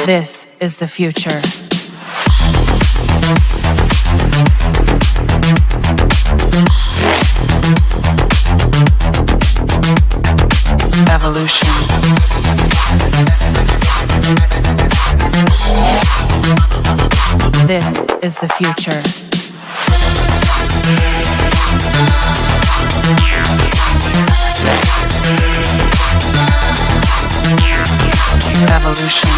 This is the future. Evolution. This is the future. Evolution.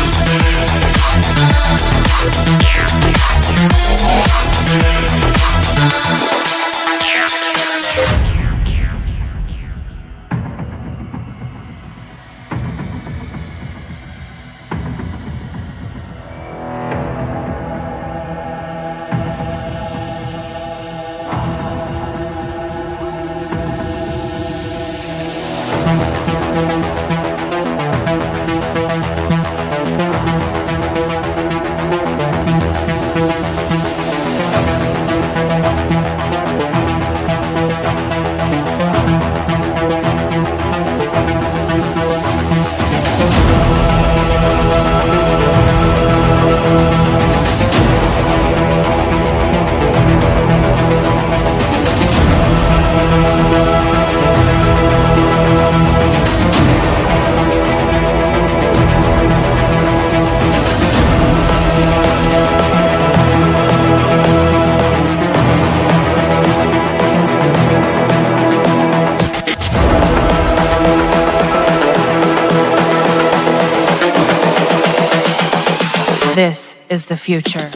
This is the future.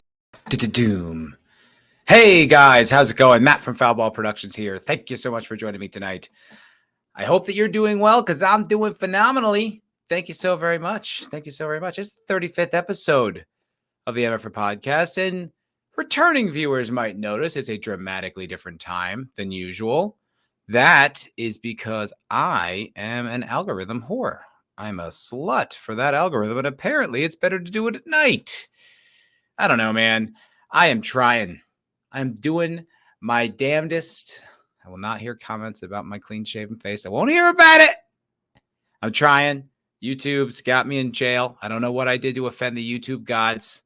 Doom. Hey guys, how's it going? Matt from Foulball Productions here. Thank you so much for joining me tonight. I hope that you're doing well because I'm doing phenomenally. Thank you so very much. Thank you so very much. It's the 35th episode of the MFer Podcast, and returning viewers might notice it's a dramatically different time than usual. That is because I am an algorithm whore. I'm a slut for that algorithm, and apparently it's better to do it at night. I don't know, man. I am trying. I'm doing my damnedest. I will not hear comments about my clean-shaven face. I won't hear about it. I'm trying. YouTube's got me in jail. I don't know what I did to offend the YouTube gods.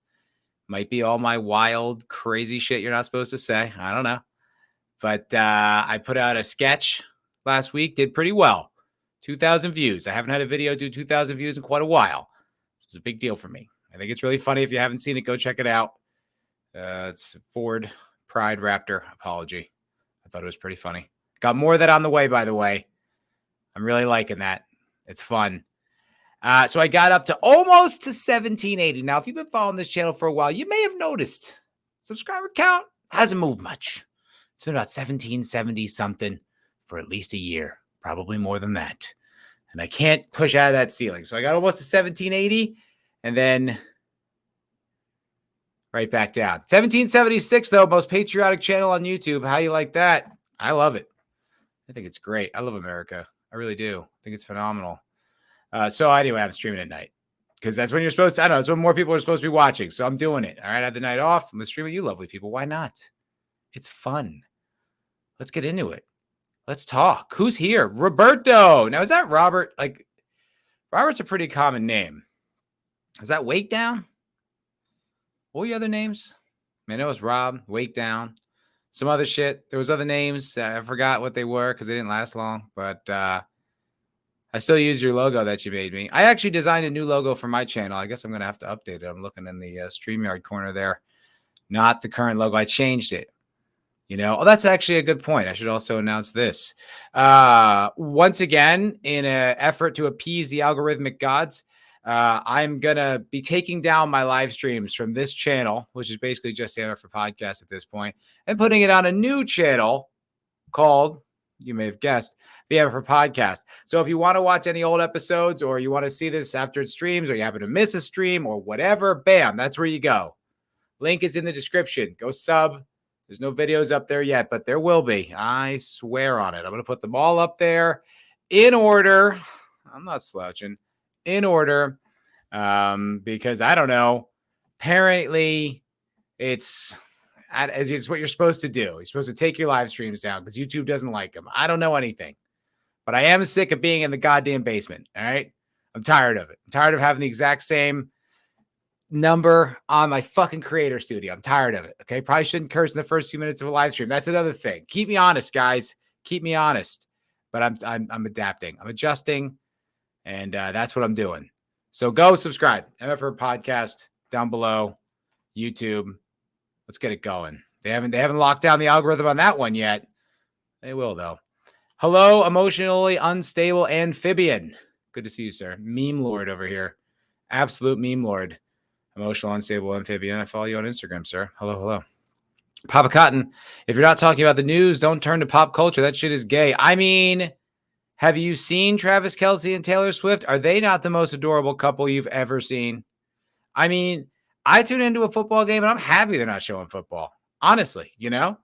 Might be all my wild, crazy shit you're not supposed to say. I don't know. But I put out a sketch last week. Did pretty well. 2,000 views. I haven't had a video do 2,000 views in quite a while. It's a big deal for me. I think it's really funny. If you haven't seen it, go check it out. It's Ford Pride Raptor apology. I thought it was pretty funny. Got more of that on the way, by the way. I'm really liking that. It's fun. So I got up to almost to 1780. Now, if you've been following this channel for a while, you may have noticed subscriber count hasn't moved much. It's been about 1770 something for at least a year. Probably more than that. And I can't push out of that ceiling. So I got almost to 1780 and then right back down. 1776, though, most patriotic channel on YouTube. How you like that? I love it. I think it's great. I love America. I really do. I think it's phenomenal. So anyway, I'm streaming at night because that's when you're supposed to, I don't know, it's when more people are supposed to be watching. So I'm doing it. All right. I have the night off. I'm going to stream with you lovely people. Why not? It's fun. Let's get into it. Let's talk. Who's here? Roberto. Now, is that Robert? Like, Robert's a pretty common name. Is that Wake Down? What were your other names? I know it was Rob, Wake Down, some other shit. There was other names. I forgot what they were because they didn't last long. But I still use your logo that you made me. I actually designed a new logo for my channel. I guess I'm going to have to update it. I'm looking in the StreamYard corner there. Not the current logo. I changed it. You know, oh, that's actually a good point. I should also announce this. Once again, in an effort to appease the algorithmic gods, I'm going to be taking down my live streams from this channel, which is basically just the MFer Podcast at this point, and putting it on a new channel called, you may have guessed, the MFer Podcast. So if you want to watch any old episodes or you want to see this after it streams or you happen to miss a stream or whatever, bam, that's where you go. Link is in the description. Go sub. There's no videos up there yet, but there will be. I swear on it. I'm going to put them all up there in order. I'm not slouching. In order. Because I don't know. Apparently, it's what you're supposed to do. You're supposed to take your live streams down because YouTube doesn't like them. I don't know anything. But I am sick of being in the goddamn basement. All right? I'm tired of it. I'm tired of having the exact same number on my fucking creator studio. I'm tired of it. Okay. Probably shouldn't curse in the first 2 minutes of a live stream. That's another thing. Keep me honest, guys. Keep me honest. But I'm adapting. I'm adjusting. And that's what I'm doing. So go subscribe. MFer Podcast down below. YouTube. Let's get it going. They haven't locked down the algorithm on that one yet. They will, though. Hello, emotionally unstable amphibian. Good to see you, sir. Meme Lord over here. Absolute meme lord. Emotional unstable amphibian. I follow you on Instagram, sir. Hello. Papa Cotton. If you're not talking about the news, don't turn to pop culture. That shit is gay. I mean, have you seen Travis Kelce and Taylor Swift? Are they not the most adorable couple you've ever seen? I mean, I tune into a football game and I'm happy they're not showing football. Honestly, you know?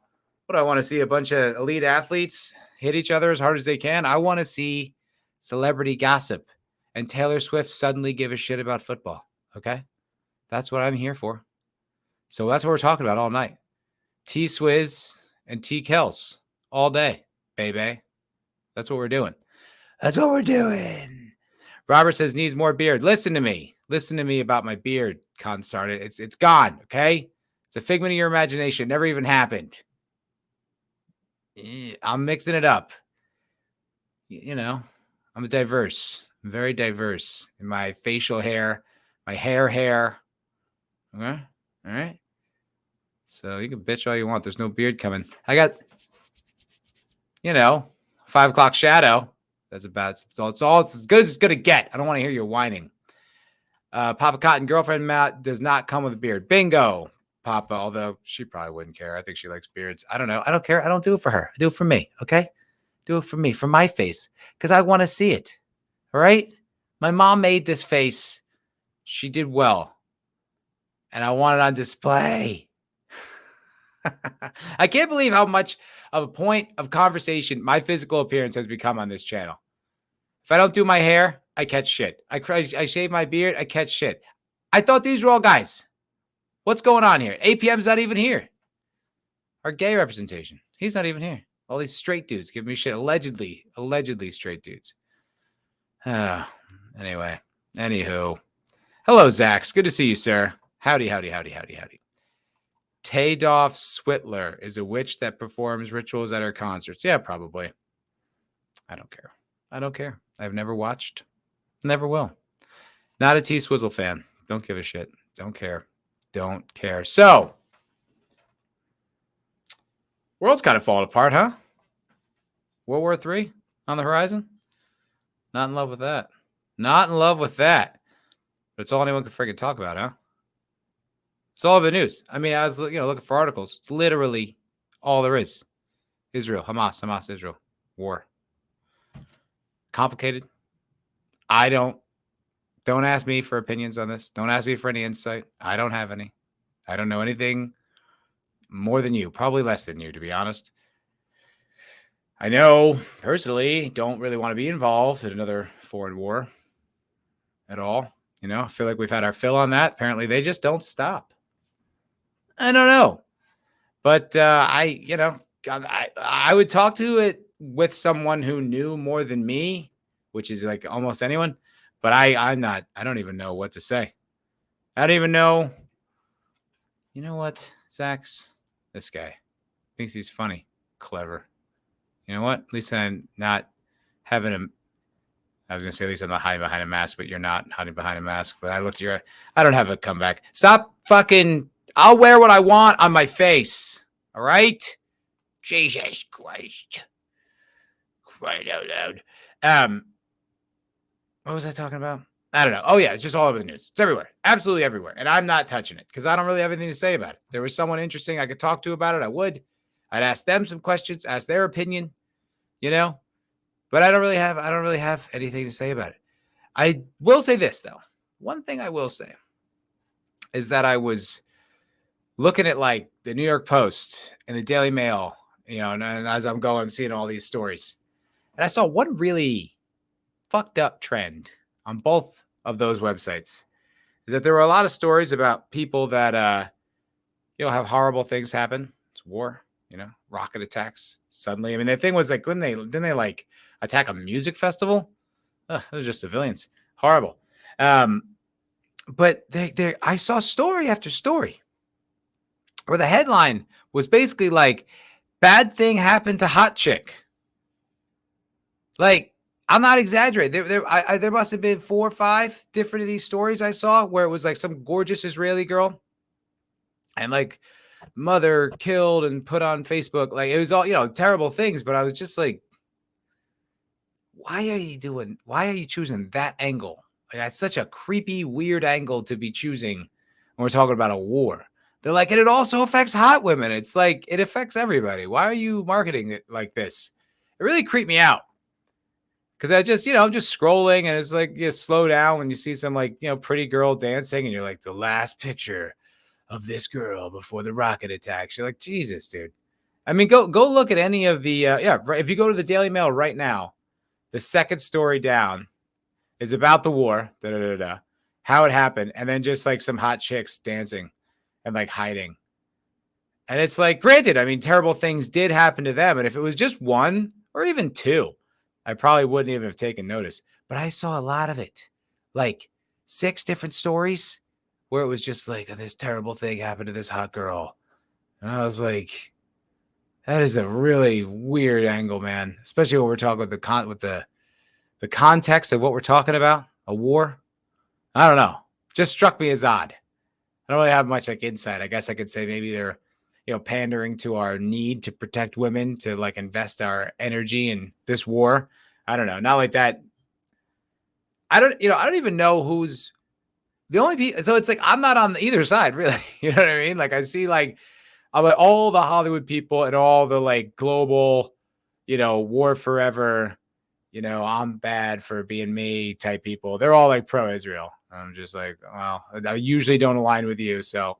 But I want to see a bunch of elite athletes hit each other as hard as they can. I want to see celebrity gossip and Taylor Swift suddenly give a shit about football. Okay? That's what I'm here for. So that's what we're talking about all night. T Swizz and T Kels all day, baby. That's what we're doing. That's what we're doing. Robert says needs more beard. Listen to me. Listen to me about my beard, consarn it. It's gone, okay? It's a figment of your imagination. It never even happened. I'm mixing it up. You know, I'm diverse. I'm very diverse in my facial hair, my hair. Okay? All right? So you can bitch all you want. There's no beard coming. I got, 5 o'clock shadow. That's about it's all it's as good as it's going to get. I don't want to hear you whining. Papa Cotton, girlfriend Matt does not come with a beard. Bingo, Papa. Although she probably wouldn't care. I think she likes beards. I don't know. I don't care. I don't do it for her. I do it for me. Okay? Do it for me, for my face, because I want to see it. All right? My mom made this face. She did well. And I want it on display. I can't believe how much of a point of conversation my physical appearance has become on this channel. If I don't do my hair, I catch shit. I shave my beard, I catch shit. I thought these were all guys. What's going on here? APM's not even here. Our gay representation. He's not even here. All these straight dudes give me shit. Allegedly straight dudes. Anyway. Anywho. Hello, Zax. Good to see you, sir. Howdy. Tadoff Switler is a witch that performs rituals at her concerts. Yeah, probably. I don't care. I've never watched. Never will. Not a T-Swizzle fan. Don't give a shit. Don't care. So, world's kind of falling apart, huh? World War III on the horizon? Not in love with that. But it's all anyone can freaking talk about, huh? It's all of the news. I mean, I was looking for articles. It's literally all there is. Israel, Hamas, Israel. War. Complicated. Don't ask me for opinions on this. Don't ask me for any insight. I don't have any. I don't know anything more than you. Probably less than you, to be honest. I know, personally, don't really want to be involved in another foreign war at all. I feel like we've had our fill on that. Apparently, they just don't stop. I don't know. But I would talk to it with someone who knew more than me, which is like almost anyone. But I don't even know what to say. I don't even know. You know what, Zax? This guy thinks he's funny, clever. You know what? At least I'm not having him. I was going to say, at least I'm not hiding behind a mask, but you're not hiding behind a mask. But I looked at your, I don't have a comeback. Stop fucking, I'll wear what I want on my face. All right? Jesus Christ. Crying out loud. What was I talking about? I don't know. Oh, yeah. It's just all over the news. It's everywhere. Absolutely everywhere. And I'm not touching it because I don't really have anything to say about it. If there was someone interesting I could talk to about it, I would. I'd ask them some questions, ask their opinion, But I don't really have anything to say about it. I will say this, though. One thing I will say is that I was looking at like the New York Post and the Daily Mail, and as I'm going seeing all these stories. And I saw one really fucked up trend on both of those websites is that there were a lot of stories about people that have horrible things happen. It's war, rocket attacks suddenly. I mean, the thing was like, didn't they like attack a music festival? Those are just civilians. Horrible. But I saw story after story where the headline was basically like, bad thing happened to hot chick. Like, I'm not exaggerating. There must have been 4 or 5 different of these stories I saw where it was like some gorgeous Israeli girl and like mother killed and put on Facebook. Like, it was all, terrible things. But I was just like, why are you choosing that angle? Like, that's such a creepy, weird angle to be choosing when we're talking about a war. They're like, and it also affects hot women. It's like, it affects everybody. Why are you marketing it like this? It really creeped me out. Because I just, I'm just scrolling and it's like, you slow down when you see some like, pretty girl dancing and you're like, the last picture of this girl before the rocket attacks. You're like, Jesus, dude. I mean, go look at any of the, if you go to the Daily Mail right now, the second story down is about the war, how it happened, and then just like some hot chicks dancing and like hiding. And it's like, granted, I mean, terrible things did happen to them. And if it was just 1 or even 2, I probably wouldn't even have taken notice. But I saw a lot of it, like 6 different stories where it was just like, this terrible thing happened to this hot girl. And I was like, that is a really weird angle, man. Especially when we're talking with the context of what we're talking about, a war. I don't know. Just struck me as odd. I don't really have much like insight. I guess I could say maybe they're, pandering to our need to protect women, to like invest our energy in this war. I don't know. Not like that. I don't even know who's the only people. So it's like, I'm not on either side, really. You know what I mean? Like, I see like all the Hollywood people and all the like global, war forever, I'm bad for being me type people. They're all like pro-Israel. I'm just like, well, I usually don't align with you. So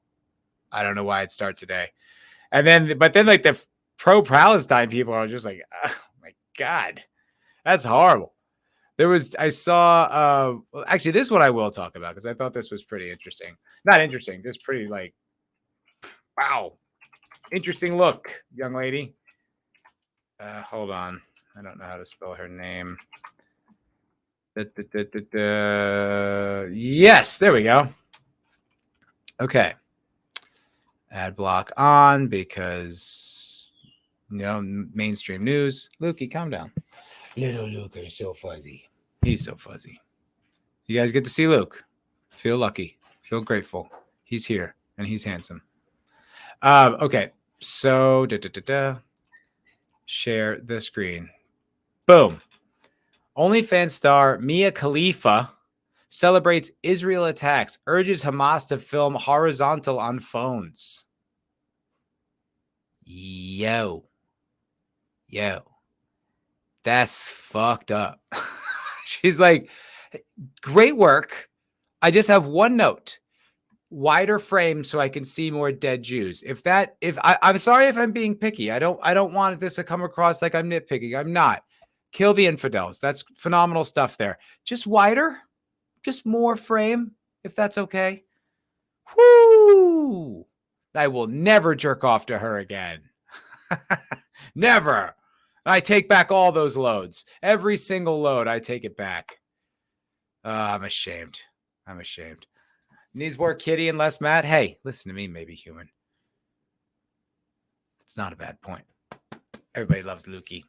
I don't know why I'd start today. But then like the pro-Palestine people are just like, oh my God, that's horrible. I saw, actually this one I will talk about because I thought this was pretty interesting. Not interesting, just pretty like, wow. Interesting look, young lady. Hold on. I don't know how to spell her name. Yes, there we go. Okay. Ad block on because, mainstream news. Lukey, calm down. Little Luke is so fuzzy. He's so fuzzy. You guys get to see Luke. Feel lucky. Feel grateful. He's here and he's handsome. Okay. So, share the screen. Boom. OnlyFans star Mia Khalifa celebrates Israel attacks, urges Hamas to film horizontal on phones. Yo. That's fucked up. She's like, great work. I just have one note. Wider frame so I can see more dead Jews. I'm sorry if I'm being picky. I don't want this to come across like I'm nitpicking. I'm not. Kill the infidels. That's phenomenal stuff there. Just wider, just more frame, if that's okay. Whoo! I will never jerk off to her again. Never. I take back all those loads. Every single load, I take it back. I'm ashamed. Needs more Kitty and less Matt. Hey, listen to me, maybe human. It's not a bad point. Everybody loves Lukey.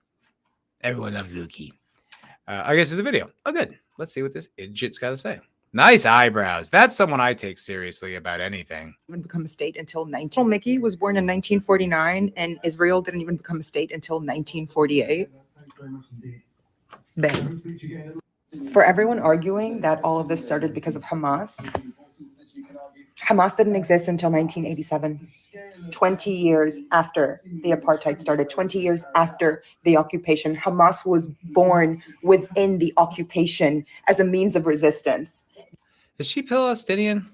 Everyone loves Lukey. I guess there's a video. Oh, good. Let's see what this idjit's got to say. Nice eyebrows. That's someone I take seriously about anything. Didn't become a state until Mickey was born in 1949, and Israel didn't even become a state until 1948. Bang. For everyone arguing that all of this started because of Hamas didn't exist until 1987, 20 years after the apartheid started, 20 years after the occupation. Hamas was born within the occupation as a means of resistance. Is she Palestinian?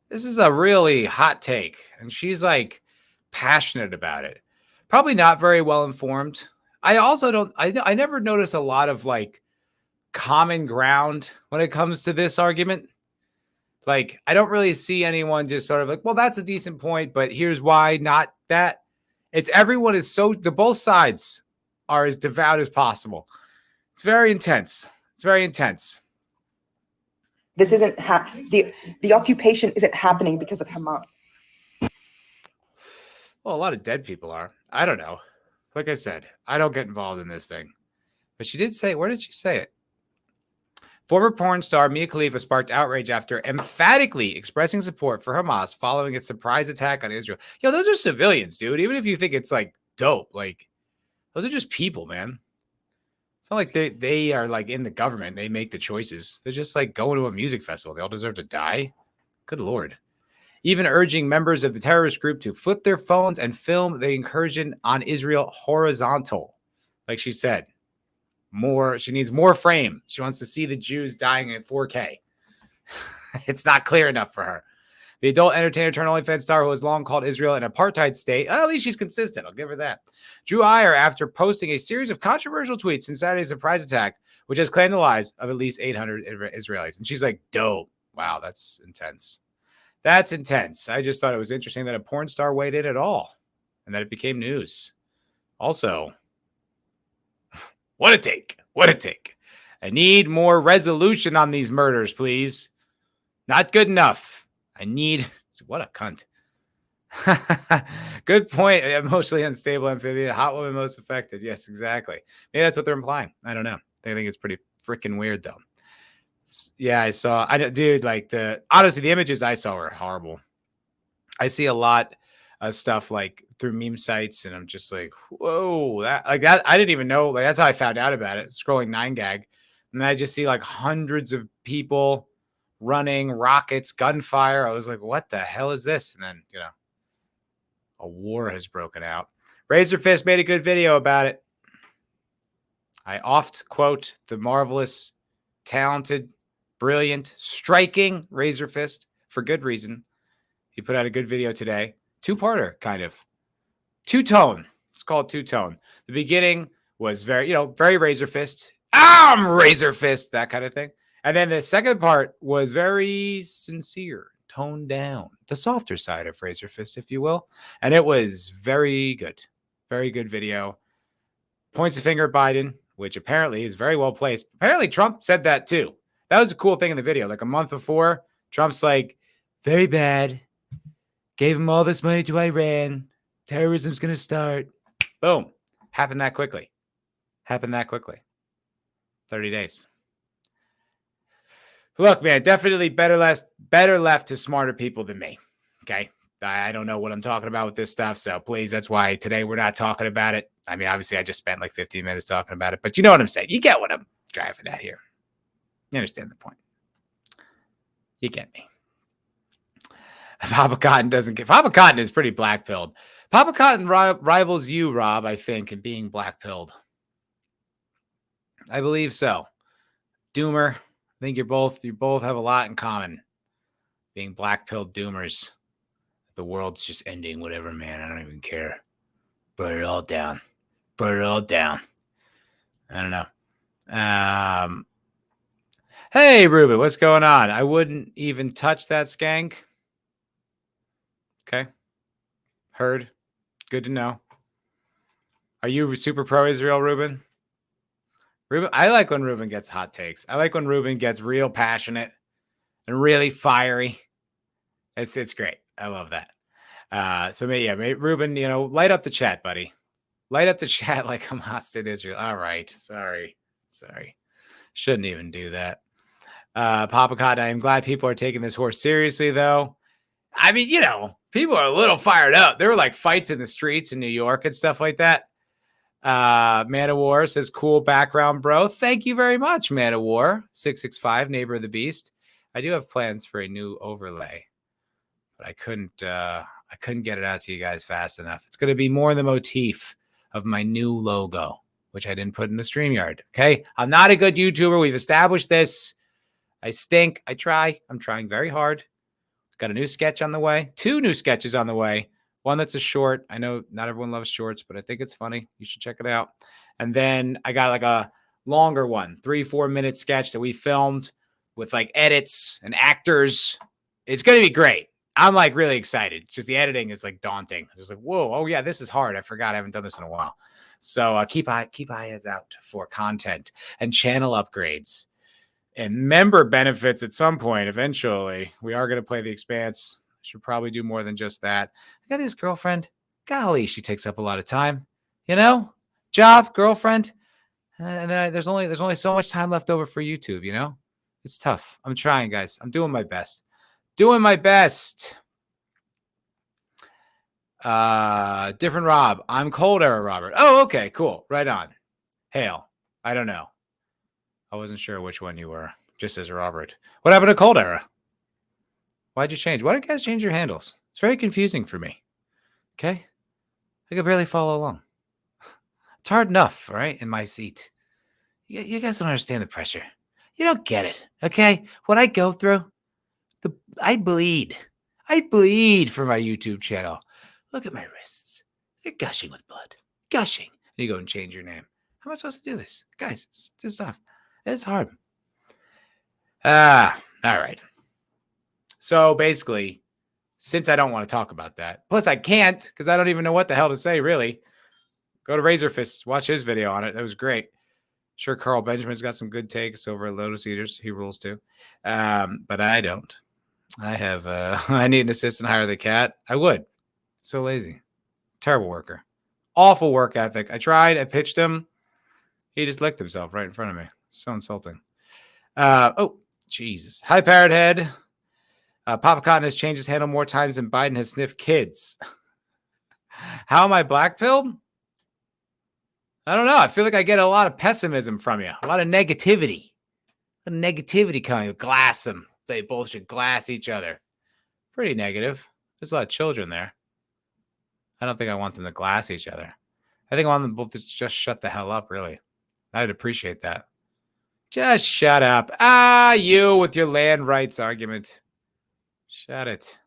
This is a really hot take, and she's like passionate about it. Probably not very well informed. I also I never notice a lot of like common ground when it comes to this argument. Like, I don't really see anyone just sort of like, well, that's a decent point, but here's why not that. It's everyone is the both sides are as devout as possible. It's very intense. This isn't the occupation isn't happening because of Hamas. Well, a lot of dead people are. I don't know. Like I said, I don't get involved in this thing. But she did say, where did she say it? Former porn star Mia Khalifa sparked outrage after emphatically expressing support for Hamas following its surprise attack on Israel. Yo, those are civilians, dude. Even if you think it's like dope, like those are just people, man. It's not like they are like in the government. They make the choices. They're just like going to a music festival. They all deserve to die. Good Lord. Even urging members of the terrorist group to flip their phones and film the incursion on Israel horizontal. Like she said, she needs more frame. She wants to see the Jews dying in 4K. It's not clear enough for her. The adult entertainer turned OnlyFans star who has long called Israel an apartheid state. At least she's consistent. I'll give her that. Drew ire after posting a series of controversial tweets in Saturday's surprise attack, which has claimed the lives of at least 800 Israelis. And she's like, dope. Wow, that's intense. That's intense. I just thought it was interesting that a porn star weighed in at all and that it became news. Also, what a take. What a take. I need more resolution on these murders, please. Not good enough. What a cunt. Good point. Emotionally unstable amphibian. Hot woman most affected. Yes, exactly. Maybe that's what they're implying. I don't know. They think it's pretty freaking weird, though. Yeah, honestly, the images I saw were horrible. I see a lot of stuff like through meme sites, and I'm just like, whoa, that I didn't even know. Like, that's how I found out about it. Scrolling 9gag, and I just see like hundreds of people running, rockets, gunfire. I was like, what the hell is this? And then, a war has broken out. Razor Fist made a good video about it. I oft quote the marvelous, talented, brilliant, striking Razor Fist for good reason. He put out a good video today. Two-parter, kind of. Two-tone. It's called two-tone. The beginning was very, very Razor Fist. I'm Razor Fist, that kind of thing. And then the second part was very sincere, toned down, the softer side of Razor Fist, if you will. And it was very good. Very good video. Points a finger at Biden, which apparently is very well placed. Apparently Trump said that too. That was a cool thing in the video. Like a month before, Trump's like, very bad. Gave him all this money to Iran. Terrorism's going to start. Boom. Happened that quickly. 30 days. Look, man, definitely better left to smarter people than me. Okay. I don't know what I'm talking about with this stuff. So please, that's why today we're not talking about it. I mean, obviously I just spent like 15 minutes talking about it, but you know what I'm saying? You get what I'm driving at here. You understand the point. You get me. Papa Cotton is pretty black-pilled. Papa Cotton rivals you, Rob, I think, in being black-pilled. I believe so. Doomer, I think you both have a lot in common. Being black-pilled doomers. The world's just ending, whatever, man. I don't even care. Burn it all down. I don't know. Hey, Ruben, what's going on? I wouldn't even touch that skank. Okay. Heard. Good to know. Are you super pro-Israel, Ruben? I like when Ruben gets hot takes. I like when Ruben gets real passionate and really fiery. It's great. I love that. Ruben, light up the chat, buddy. Light up the chat like Hamas did Israel. All right. Sorry. Shouldn't even do that. Papa Cotton, I am glad people are taking this horse seriously, though. I mean, people are a little fired up. There were like fights in the streets in New York and stuff like that. Man of War says, cool background, bro. Thank you very much, Man of War. 665, Neighbor of the Beast. I do have plans for a new overlay, but I couldn't get it out to you guys fast enough. It's going to be more the motif of my new logo, which I didn't put in the StreamYard. Okay. I'm not a good YouTuber. We've established this. I stink. I try. I'm trying very hard. Got a new sketch on the way. 2 new sketches on the way. One that's a short. I know not everyone loves shorts, but I think it's funny. You should check it out. And then I got like a longer one, 3-4 minute sketch that we filmed with like edits and actors. It's going to be great. I'm like really excited. It's just the editing is like daunting. I'm just like, whoa, oh yeah, this is hard. I forgot I haven't done this in a while. So keep eyes out for content and channel upgrades. and member benefits at some point. Eventually, we are going to play The Expanse. Should probably do more than just that. I got this girlfriend. Golly, she takes up a lot of time. You know, job, girlfriend, and then there's only so much time left over for YouTube. You know, it's tough. I'm trying, guys. I'm doing my best. Doing my best. Different Rob. I'm Cold Era Robert. Oh, okay, cool. Right on. Hail. I don't know. I wasn't sure which one you were. Just as Robert. What happened to Cold Era? Why'd you change? Why did you guys change your handles? It's very confusing for me. Okay? I could barely follow along. It's hard enough, all right, in my seat. You guys don't understand the pressure. You don't get it, okay? What I go through, I bleed. I bleed for my YouTube channel. Look at my wrists. They're gushing with blood. Gushing. And you go and change your name. How am I supposed to do this? Guys, this stuff. It's hard. All right. So basically, since I don't want to talk about that, plus I can't because I don't even know what the hell to say, really. Go to Razor Fist, watch his video on it. That was great. Sure, Carl Benjamin's got some good takes over at Lotus Eaters. He rules too. But I don't. I have, I need an assistant, hire the cat. I would. So lazy. Terrible worker. Awful work ethic. I tried. I pitched him. He just licked himself right in front of me. So insulting. Oh, Jesus. Hi, Parrot Head. Papa Cotton has changed his handle more times than Biden has sniffed kids. How am I black-pilled? I don't know. I feel like I get a lot of pessimism from you. A lot of negativity. A negativity coming. Glass them. They both should glass each other. Pretty negative. There's a lot of children there. I don't think I want them to glass each other. I think I want them both to just shut the hell up, really. I'd appreciate that. Just shut up. You with your land rights argument. Shut it.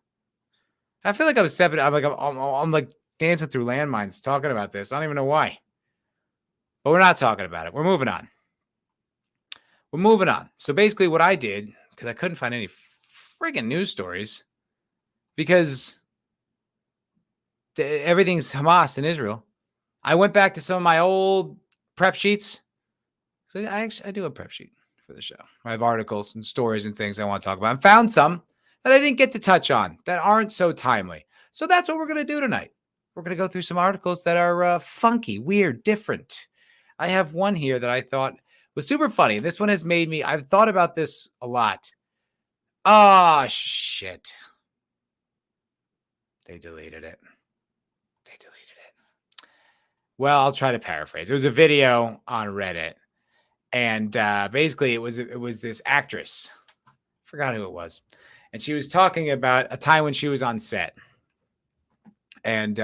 I feel like I'm like dancing through landmines talking about this. I don't even know why. But we're not talking about it. We're moving on. We're moving on. So basically what I did, because I couldn't find any friggin' news stories, because everything's Hamas in Israel. I went back to some of my old prep sheets. So I do a prep sheet for the show. I have articles and stories and things I want to talk about. I found some that I didn't get to touch on that aren't so timely. So that's what we're going to do tonight. We're going to go through some articles that are funky, weird, different. I have one here that I thought was super funny. This one has made me, I've thought about this a lot. Oh, shit. They deleted it. Well, I'll try to paraphrase. It was a video on Reddit. And basically it was this actress. Forgot who it was. And she was talking about a time when she was on set. And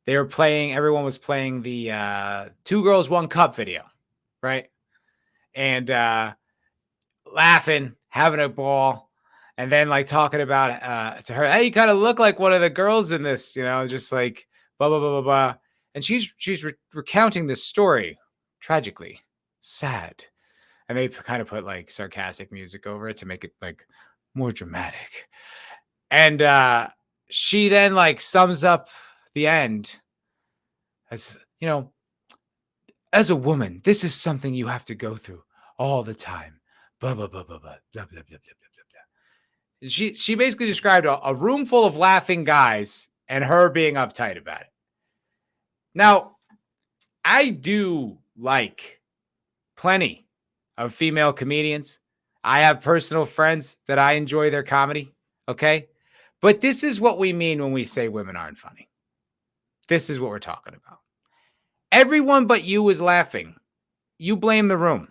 they were playing, everyone was playing the 2 Girls, 1 Cup video, right? And laughing, having a ball, and then like talking about to her, hey, you kind of look like one of the girls in this, you know, just like blah, blah, blah, blah, blah. And she's recounting this story, tragically, sad. And they kind of put like sarcastic music over it to make it like more dramatic. And she then like sums up the end as, you know, as a woman, this is something you have to go through all the time. Blah, blah, blah, blah, blah, blah, blah, blah, blah, blah, blah. She basically described a room full of laughing guys and her being uptight about it. Now, I do like plenty of female comedians. I have personal friends that I enjoy their comedy, okay? But this is what we mean when we say women aren't funny. This is what we're talking about. Everyone but you is laughing. You blame the room.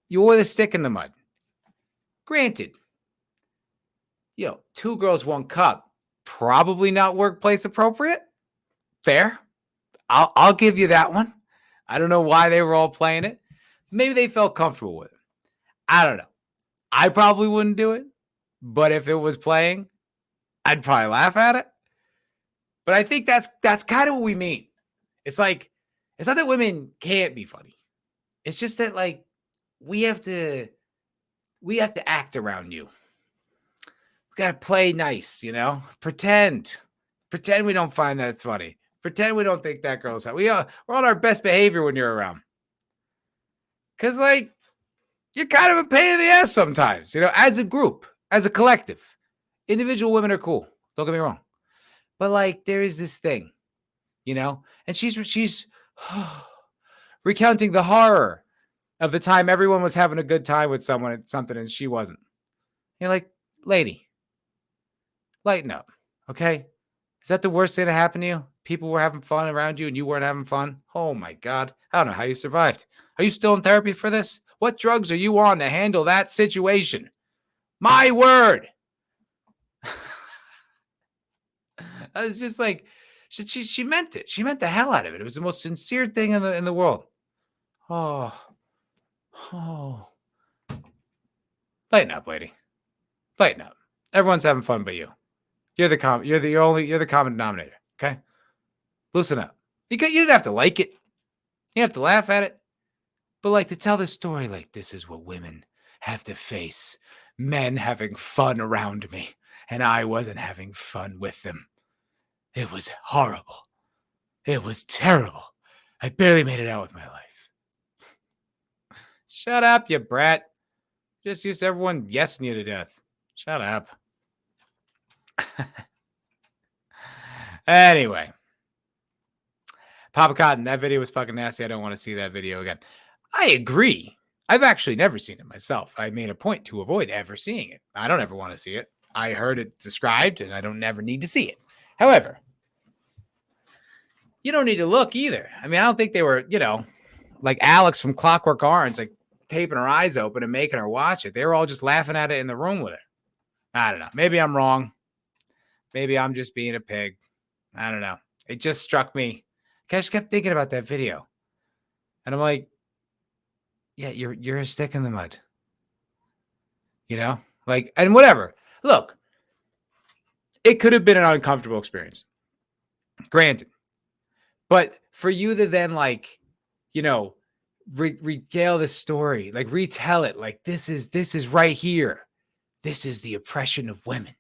You're the stick in the mud. Granted, 2 Girls, 1 Cup, probably not workplace appropriate. Fair. I'll give you that one. I don't know why they were all playing it. Maybe they felt comfortable with it. I don't know. I probably wouldn't do it. But if it was playing, I'd probably laugh at it. But I think that's kind of what we mean. It's like, it's not that women can't be funny. It's just that like we have to act around you. We got to play nice, you know? Pretend we don't find that it's funny. Pretend we don't think that girl's hot. We're on our best behavior when you're around. Because, like, you're kind of a pain in the ass sometimes, as a group, as a collective. Individual women are cool. Don't get me wrong. But like, there is this thing, and she's recounting the horror of the time everyone was having a good time with someone at something and she wasn't. You're like, lady, lighten up. Okay. Is that the worst thing that happened to you? People were having fun around you and you weren't having fun. Oh my God. I don't know how you survived. Are you still in therapy for this? What drugs are you on to handle that situation? My word. I was just like, she meant it. She meant the hell out of it. It was the most sincere thing in the world. Oh. Lighten up, lady. Lighten up. Everyone's having fun but you. You're the common denominator. Okay? Loosen up. You didn't have to like it. You have to laugh at it. But like, to tell the story like, this is what women have to face. Men having fun around me. And I wasn't having fun with them. It was horrible. It was terrible. I barely made it out with my life. Shut up, you brat. Just used to everyone yesing you to death. Shut up. Anyway. Papa Cotton, that video was fucking nasty. I don't want to see that video again. I agree. I've actually never seen it myself. I made a point to avoid ever seeing it. I don't ever want to see it. I heard it described, and I don't never need to see it. However, you don't need to look either. I mean, I don't think they were, like Alex from Clockwork Orange, like taping her eyes open and making her watch it. They were all just laughing at it in the room with her. I don't know. Maybe I'm wrong. Maybe I'm just being a pig. I don't know. It just struck me. I just kept thinking about that video. And I'm like, yeah, you're a stick in the mud. Like, and whatever. Look, it could have been an uncomfortable experience. Granted. But for you to then, like, regale the story, like retell it, like this is right here. This is the oppression of women.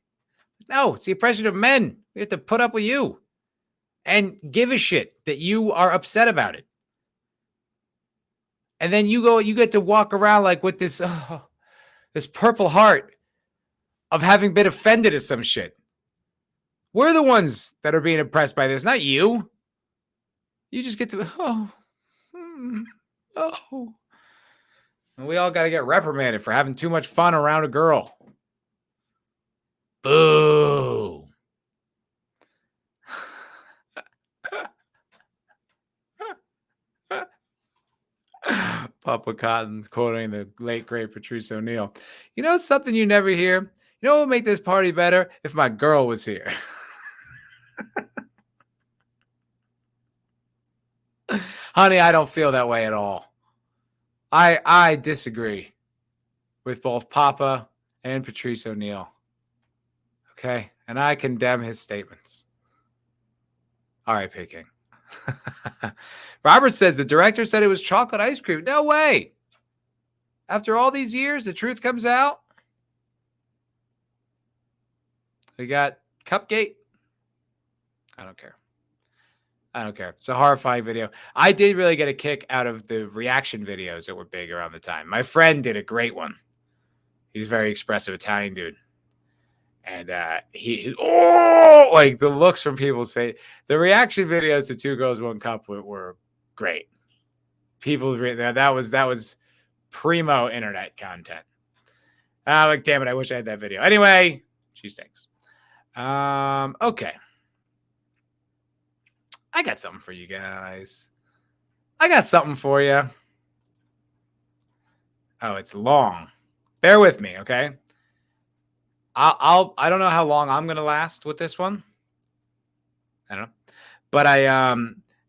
No, it's the oppression of men. We have to put up with you and give a shit that you are upset about it. And then you get to walk around like with this purple heart of having been offended at some shit. We're the ones that are being oppressed by this, not you. You just get to, And we all got to get reprimanded for having too much fun around a girl. Boo. Papa Cotton's quoting the late, great Patrice O'Neill. You know something you never hear? You know what would make this party better? If my girl was here. Honey, I don't feel that way at all. I disagree with both Papa and Patrice O'Neill. Okay? And I condemn his statements. R.I.P. King. Robert says the director said it was chocolate ice cream. No way. After all these years, the truth comes out. We got Cupcake. I don't care. It's a horrifying video. I did really get a kick out of the reaction videos that were big around the time. My friend did a great one. He's a very expressive Italian dude. And like the looks from people's face. The reaction videos to Two Girls, One Cup were great. That was primo internet content. Like, damn it, I wish I had that video. Anyway, she stinks. Okay. I got something for you guys. I got something for you. Oh, it's long. Bear with me, okay? I don't know how long I'm gonna last with this one. I don't know. But I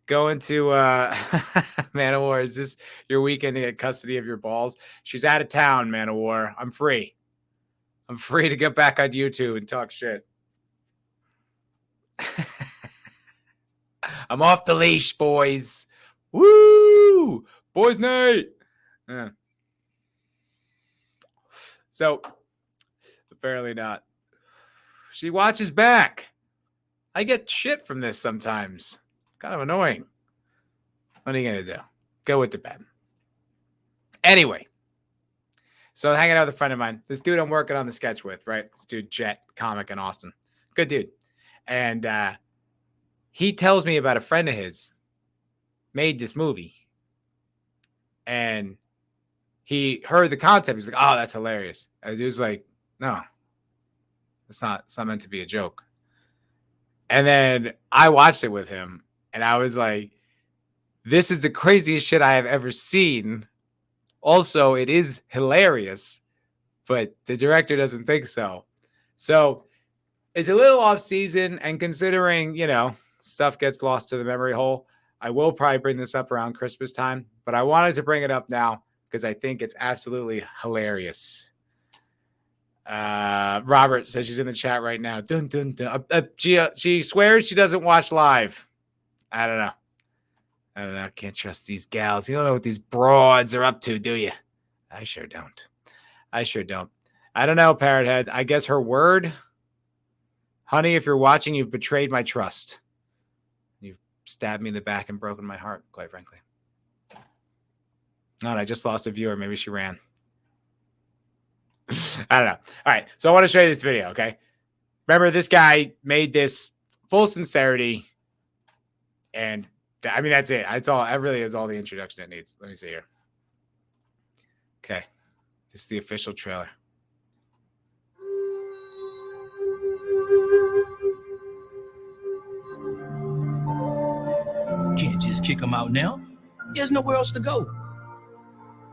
go into Man of War. Is this your weekend to get custody of your balls? She's out of town, Man of War. I'm free. I'm free to get back on YouTube and talk shit. I'm off the leash, boys. Woo! Boys night. Yeah. So, apparently not. She watches back. I get shit from this sometimes. It's kind of annoying. What are you going to do? Go with the bed. Anyway, So I'm hanging out with a friend of mine. This dude I'm working on the sketch with, right? This dude, Jet, comic in Austin. Good dude. And he tells me about a friend of his made this movie. And he heard the concept. He's like, oh, that's hilarious. And the dude's like, no, it's not meant to be a joke. And then I watched it with him. And I was like, this is the craziest shit I have ever seen. Also, it is hilarious, but the director doesn't think so. So it's a little off season, and considering, stuff gets lost to the memory hole, I will probably bring this up around Christmas time, but I wanted to bring it up now because I think it's absolutely hilarious. Robert says she's in the chat right now. Dun, dun, dun. She swears she doesn't watch live. I don't know. Can't trust these gals. You don't know what these broads are up to, do you? I sure don't. I don't know, Parrot Head. I guess her word. Honey, if you're watching, you've betrayed my trust. You've stabbed me in the back and broken my heart, quite frankly. No, I just lost a viewer. Maybe she ran. I don't know. All right. So I want to show you this video, okay? Remember, this guy made this full sincerity. And I mean, that's it. It's all. That really is all the introduction it needs. Let me see here. Okay. This is the official trailer. Can't just kick him out now. There's nowhere else to go.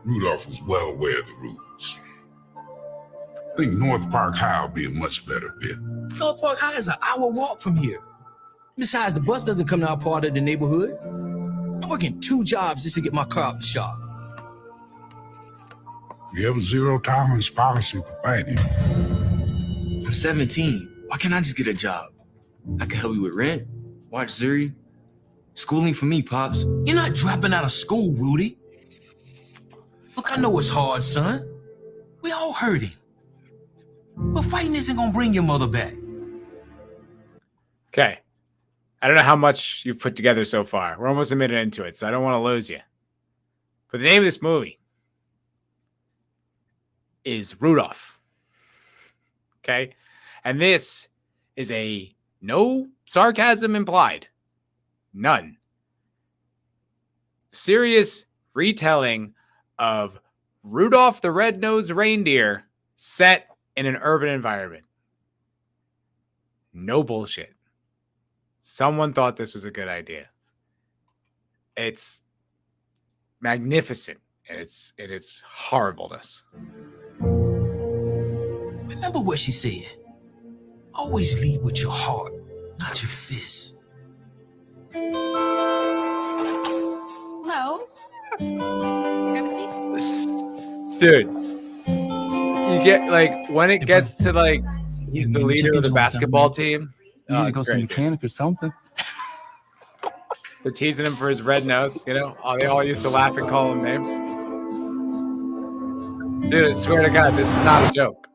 Rudolph was well aware of the rules. I think North Park High will be a much better fit. North Park High is an hour walk from here. Besides, the bus doesn't come to our part of the neighborhood. I'm working 2 jobs just to get my car out the shop. We have a zero-tolerance policy for fighting. I'm 17. Why can't I just get a job? I can help you with rent, watch Zuri. Schooling for me, Pops. You're not dropping out of school, Rudy. Look, I know it's hard, son. We all hurting. But fighting isn't gonna bring your mother back. Okay. I don't know how much you've put together so far. We're almost a minute into it, so I don't want to lose you. But the name of this movie is Rudolph. Okay? And this is a no sarcasm implied. None. Serious retelling of Rudolph the Red-Nosed Reindeer set in an urban environment. No bullshit. Someone thought this was a good idea. It's magnificent in its horribleness. Remember what she said. Always lead with your heart, not your fists. Hello. Grab a seat. Dude, you get like when it gets to like he's the leader of the basketball team. You need to go some mechanic or something. They're teasing him for his red nose, They all used to laugh and call him names. Dude, I swear to God, this is not a joke.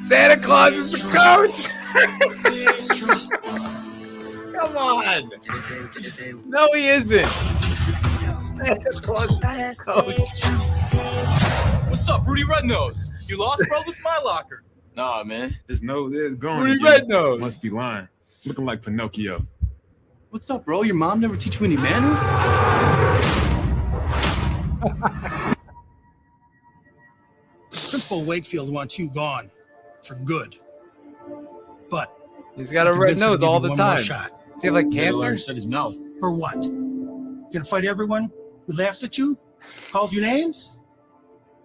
Santa Claus is the coach. Come on. No, he isn't. Santa Claus is the coach. What's up, Rudy Rednose? You lost, bro? This is my locker. Nah, man. His nose is gone. Rudy again. Rednose. Must be lying. Looking like Pinocchio. What's up, bro? Your mom never teach you any manners? Principal Wakefield wants you gone for good. But He's got a red convinced him to nose give all you the one more time. shot. Does he have like Better learn cancer? to shut his mouth. For what? You gonna fight everyone who laughs at you, calls you names?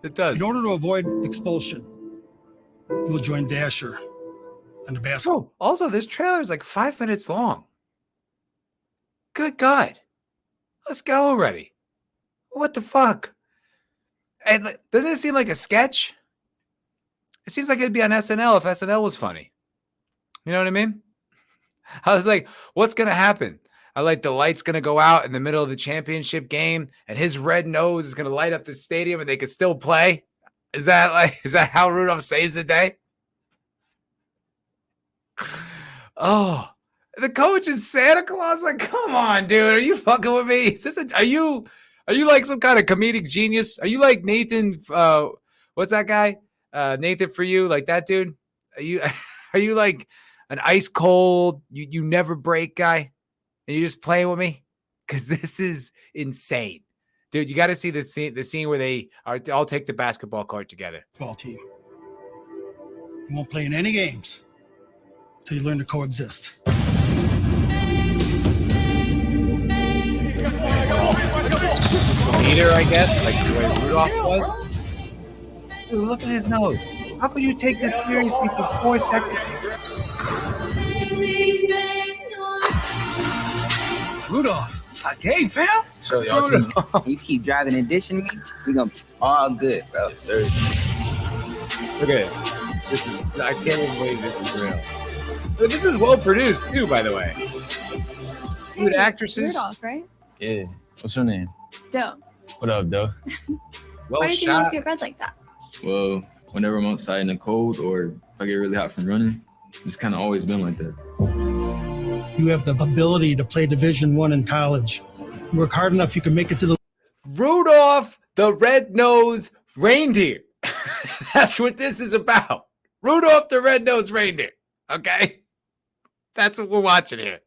It does. In order to avoid expulsion, you will join Dasher on the basketball. Oh, also, this trailer is like 5 minutes long. Good God. Let's go already. What the fuck? And doesn't it seem like a sketch? It seems like it'd be on SNL if SNL was funny. You know what I mean? I was like, what's going to happen? I like the light's going to go out in the middle of the championship game and his red nose is going to light up the stadium and they could still play. Is that how Rudolph saves the day? Oh, The coach is Santa Claus. Like, come on, dude. Are you fucking with me? Are you like some kind of comedic genius? Are you like Nathan? What's that guy? Nathan for you, like that dude? Are you are you like an ice cold, you never break guy? And you're just playing with me? Because this is insane. Dude, you got to see the scene where they all take the basketball court together. Ball team. You won't play in any games until you learn to coexist. Leader, I guess, like the way Rudolph was. Dude, look at his nose. How could you take this seriously for 4 seconds? Rudolph. Okay, fam. So y'all too. You keep driving and dishing me, we gonna be all good, bro. Yes, sir. Look at it. I can't even believe this is real. But this is well produced too, by the way. Good actresses. Rudolph, right? Yeah. What's your name? Dope. What up, though? Well Why did your nose shot. get red like that? Well, whenever I'm outside in the cold or if I get really hot from running, it's kind of always been like that. You have the ability to play Division I in college. You work hard enough, you can make it to the Rudolph the Red-Nosed Reindeer. That's what this is about. Rudolph the Red-Nosed Reindeer. Okay? That's what we're watching here.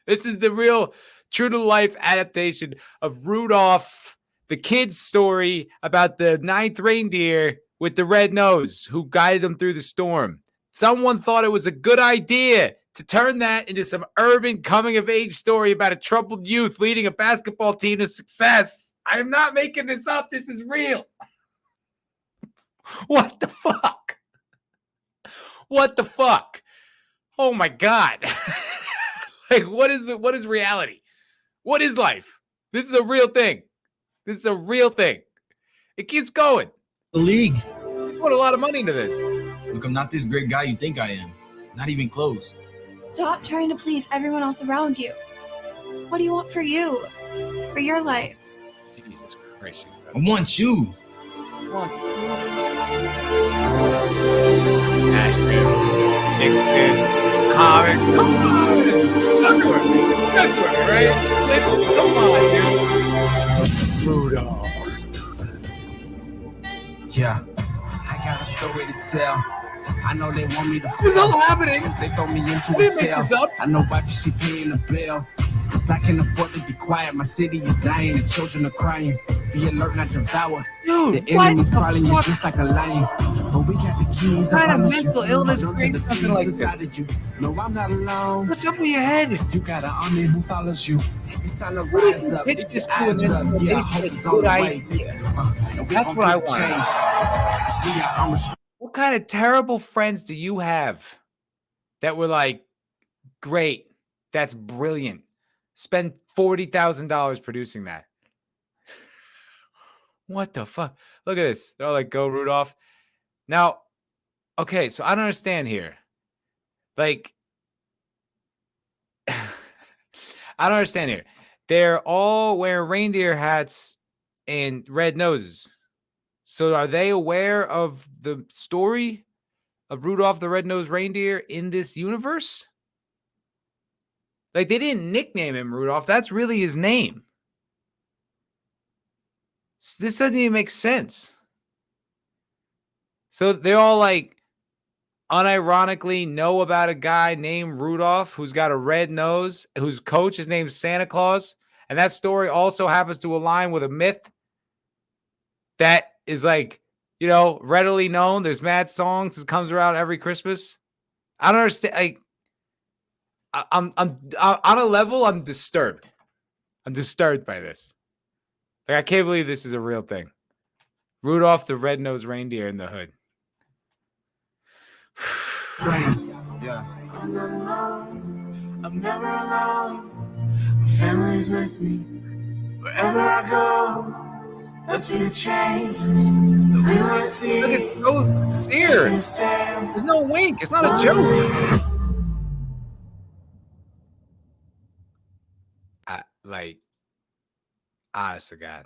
This is the real true-to-life adaptation of Rudolph, the kid's story about the 9th reindeer with the red nose who guided them through the storm. Someone thought it was a good idea to turn that into some urban coming-of-age story about a troubled youth leading a basketball team to success. I am not making this up. This is real. What the fuck? What the fuck? Oh my God. Like, what is reality? What is life? This is a real thing. This is a real thing. It keeps going. league. Put a lot of money into this. Look, I'm not this great guy you think I am. Not even close. Stop trying to please everyone else around you. What do you want for you? For your life? Jesus Christ. I want you. Ashton, Nixon, Comic. Come on. That's right? Come on, dude. Rudolph. Yeah, I got a story to tell. I know they want me to This is all happening. If they throw me into They a make cell, this up. I know wife, she paying the bill. Cause I can afford to be quiet. My city is dying, the children are crying. Be alert, not devour. Dude, The enemy's prowling you just like a lion. But we got the keys. What I kind of promise you. mental illness Hold on to brings the something things like this? inside of you. No, I'm not alone. What's up with your head? You got an army who follows you. It's time to What if rise you up. pitch Lift this your to an eyes up. instant Yeah, base hope with is a on good the way. idea? And we That's gon' what I keep the want. change. 'Cause we are unrestricted. What kind of terrible friends do you have that were like, great, that's brilliant. Spend $40,000 producing that. What the fuck? Look at this. They're all like, go Rudolph. Now, okay, so I don't understand here. Like, I don't understand here. They're all wearing reindeer hats and red noses. So are they aware of the story of Rudolph the Red-Nosed Reindeer in this universe? Like, they didn't nickname him Rudolph. That's really his name. This doesn't even make sense. So they're all like unironically know about a guy named Rudolph who's got a red nose, whose coach is named Santa Claus. And that story also happens to align with a myth that is like, you know, readily known. There's mad songs that comes around every Christmas. I don't understand. Like, I'm on a level, I'm disturbed. I'm disturbed by this. Like, I can't believe this is a real thing. Rudolph the Red-Nosed Reindeer in the hood. Yeah. I'm not alone. I'm never alone. My family's with me. Wherever I go, let's be the change that we want to see. Look, it's so sincere. There's no wink. It's not a joke. Like, honest to God,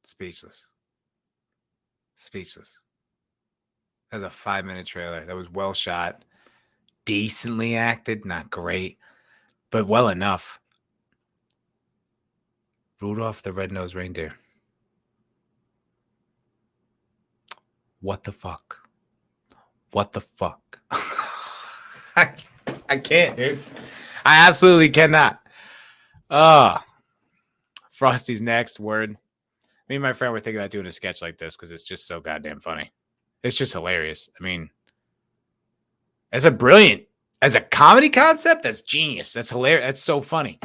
speechless. Speechless. That was a 5-minute trailer. That was well shot, decently acted, not great. but well enough. Rudolph the Red-Nosed Reindeer. What the fuck? What the fuck? I can't, dude. I absolutely cannot. Frosty's next word. Me and my friend were thinking about doing a sketch like this because it's just so goddamn funny. It's just hilarious. I mean, as a comedy concept, that's genius. That's hilarious. That's so funny.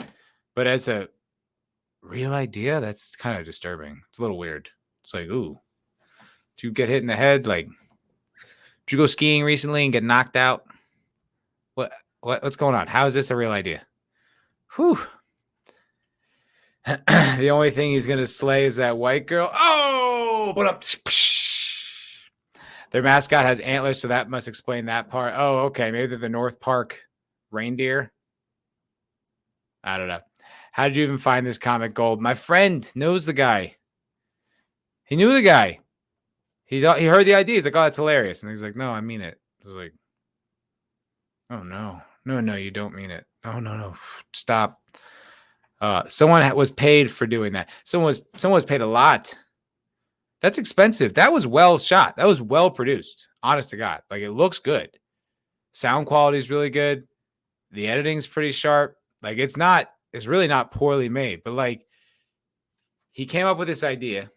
But as a real idea, that's kind of disturbing. It's a little weird. It's like, ooh, did you get hit in the head? Like, did you go skiing recently and get knocked out? What's going on? How is this a real idea? Whew. The only thing he's going to slay is that white girl. Oh, but up. Their mascot has antlers, so that must explain that part. Oh, okay. Maybe they're the North Park reindeer. I don't know. How did you even find this comic gold? My friend knows the guy. He knew the guy. He heard the idea. He's like, oh, that's hilarious. And he's like, no, I mean it. It's like, oh, no. No, you don't mean it. No. Stop. Someone was paid for doing that. Someone was paid a lot. That's expensive. That was well shot. That was well produced. Honest to God. Like, it looks good. Sound quality is really good. The editing's pretty sharp. Like, it's really not poorly made. But, like, he came up with this idea.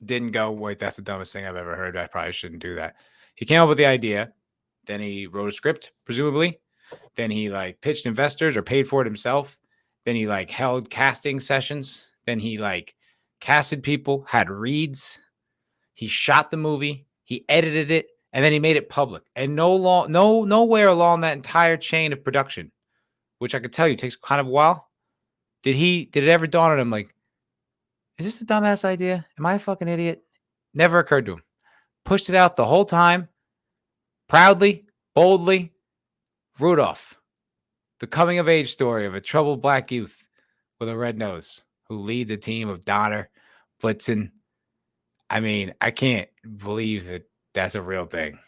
Didn't go, wait, that's the dumbest thing I've ever heard. I probably shouldn't do that. He came up with the idea. Then he wrote a script, presumably. Then he, like, pitched investors or paid for it himself. Then he, like, held casting sessions. Then he, like, casted people, had reads. He shot the movie. He edited it. And then he made it public. And nowhere along that entire chain of production, which I could tell you takes kind of a while, did it ever dawn on him, like, is this a dumbass idea? Am I a fucking idiot? Never occurred to him. Pushed it out the whole time. Proudly, boldly. Rudolph. The coming of age story of a troubled black youth with a red nose who leads a team of Donner, Blitzen. I mean, I can't believe that that's a real thing.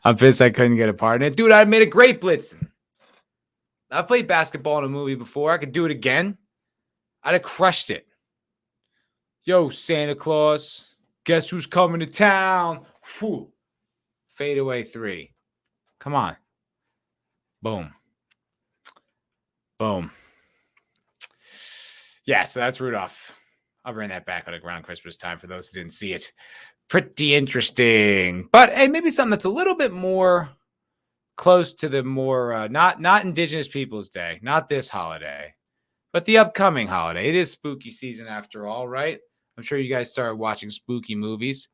I'm pissed I couldn't get a part in it. Dude, I made a great Blitzen. I've played basketball in a movie before. I could do it again. I'd have crushed it. Yo, Santa Claus, guess who's coming to town? Whew. Fadeaway 3. Come on. Boom. Boom. Yeah, so that's Rudolph. I'll bring that back around Christmas time for those who didn't see it. Pretty interesting. But hey, maybe something that's a little bit more close to the more, not Indigenous Peoples Day, not this holiday, but the upcoming holiday. It is spooky season after all, right? I'm sure you guys started watching spooky movies.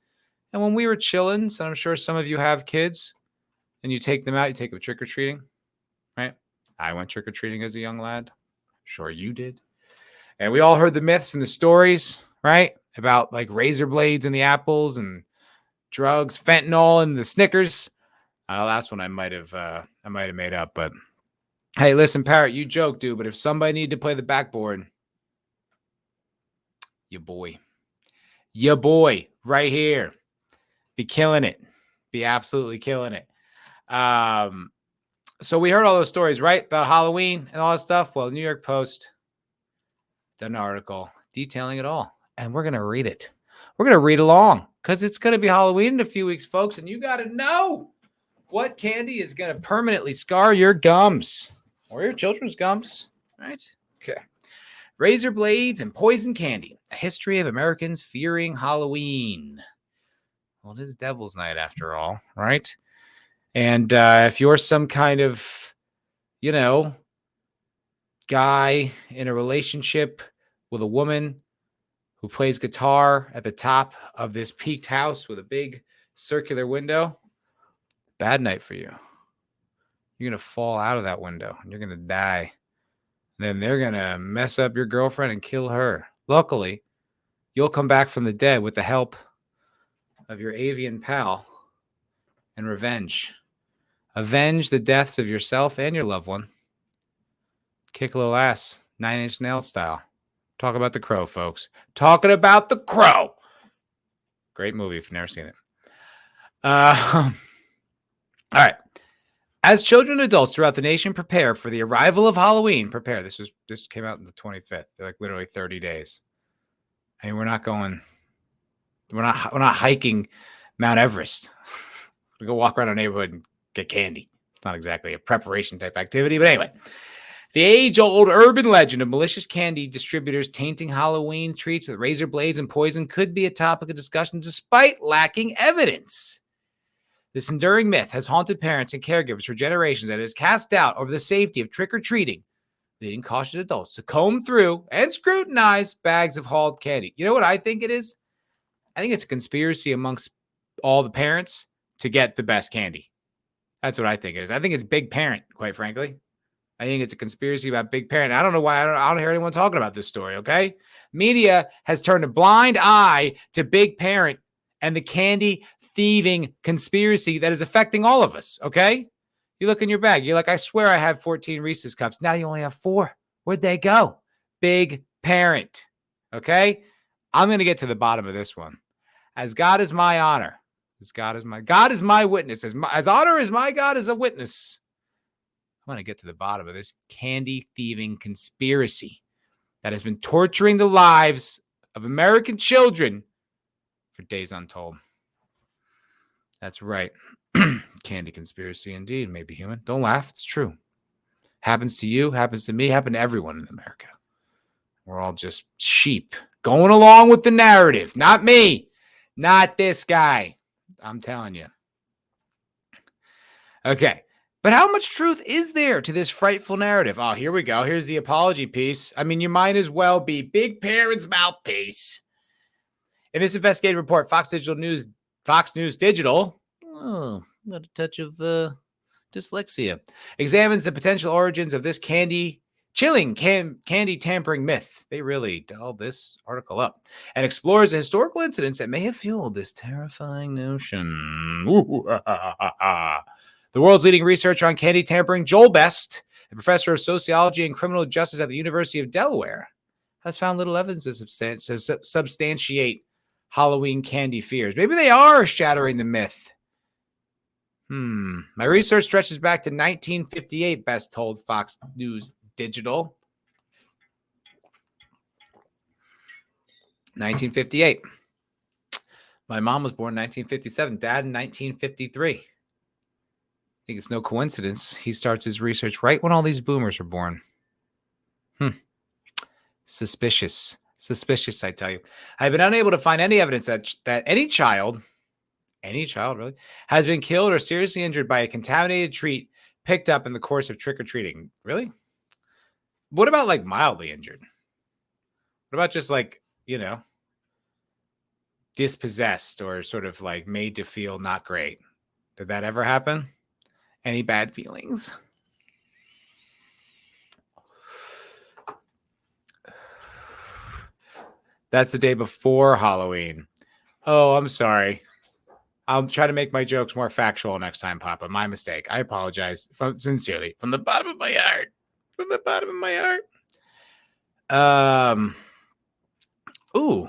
And when we were chilling, so I'm sure some of you have kids, and you take them out, you take them trick-or-treating, right? I went trick-or-treating as a young lad. Sure you did. And we all heard the myths and the stories, right? About like razor blades in the apples and drugs, fentanyl and the Snickers. Last one I might have made up, but hey, listen, Parrot, you joke, dude. But if somebody needed to play the backboard, your boy, right here, be killing it, be absolutely killing it. So we heard all those stories, right, about Halloween and all that stuff. Well, the New York Post done an article detailing it all, and we're gonna read it. We're gonna read along because it's gonna be Halloween in a few weeks, folks, and you gotta know what candy is going to permanently scar your gums or your children's gums, right? Okay. Razor blades and poison candy, a history of Americans fearing Halloween. Well, it is Devil's Night after all, right? And if you're some kind of, guy in a relationship with a woman who plays guitar at the top of this peaked house with a big circular window, bad night for you. You're going to fall out of that window and you're going to die. Then they're going to mess up your girlfriend and kill her. Luckily, you'll come back from the dead with the help of your avian pal and revenge. Avenge the deaths of yourself and your loved one. Kick a little ass, 9 Inch Nails style. Talk about The Crow, folks. Talking about The Crow. Great movie if you've never seen it. All right. As children and adults throughout the nation prepare for the arrival of Halloween, this came out on the 25th. They're like literally 30 days. I mean, we're not hiking Mount Everest. We go walk around our neighborhood and get candy. It's not exactly a preparation type activity, but anyway. The age-old urban legend of malicious candy distributors tainting Halloween treats with razor blades and poison could be a topic of discussion despite lacking evidence. This enduring myth has haunted parents and caregivers for generations and has cast doubt over the safety of trick-or-treating, leading cautious adults to comb through and scrutinize bags of hauled candy. You know what I think it is? I think it's a conspiracy amongst all the parents to get the best candy. That's what I think it is. I think it's Big Parent, quite frankly. I think it's a conspiracy about Big Parent. I don't know why I don't hear anyone talking about this story, okay? Media has turned a blind eye to Big Parent and the candy thieving conspiracy that is affecting all of us, okay? You look in your bag. You're like, I swear I have 14 Reese's Cups. Now you only have 4. Where'd they go? Big Parent, okay? I'm going to get to the bottom of this one. As God is my honor, God is my witness, as honor is my God as a witness. I'm going to get to the bottom of this candy thieving conspiracy that has been torturing the lives of American children for days untold. That's right. Candy conspiracy indeed. Maybe human. Don't laugh. It's true. Happens to you, happens to me, happened to everyone in America. We're all just sheep going along with the narrative. Not me. Not this guy. I'm telling you. Okay. But how much truth is there to this frightful narrative? Oh, here we go. Here's the apology piece. I mean, you might as well be Big Parent's mouthpiece. In this investigative report, Fox News Digital, got a touch of dyslexia, examines the potential origins of this chilling candy tampering myth. They really dolled this article up and explores the historical incidents that may have fueled this terrifying notion. The world's leading researcher on candy tampering, Joel Best, a professor of sociology and criminal justice at the University of Delaware, has found little evidence to substantiate Halloween candy fears. Maybe they are shattering the myth. My research stretches back to 1958, Best told Fox News Digital. 1958. My mom was born in 1957, Dad in 1953. I think it's no coincidence he starts his research right when all these boomers were born. Suspicious, I tell you. I've been unable to find any evidence that any child really, has been killed or seriously injured by a contaminated treat picked up in the course of trick-or-treating. Really? What about like mildly injured? What about just like, dispossessed or sort of like made to feel not great? Did that ever happen? Any bad feelings? That's the day before Halloween. Oh, I'm sorry. I'll try to make my jokes more factual next time, Papa. My mistake. I apologize sincerely from the bottom of my heart. From the bottom of my heart. Ooh.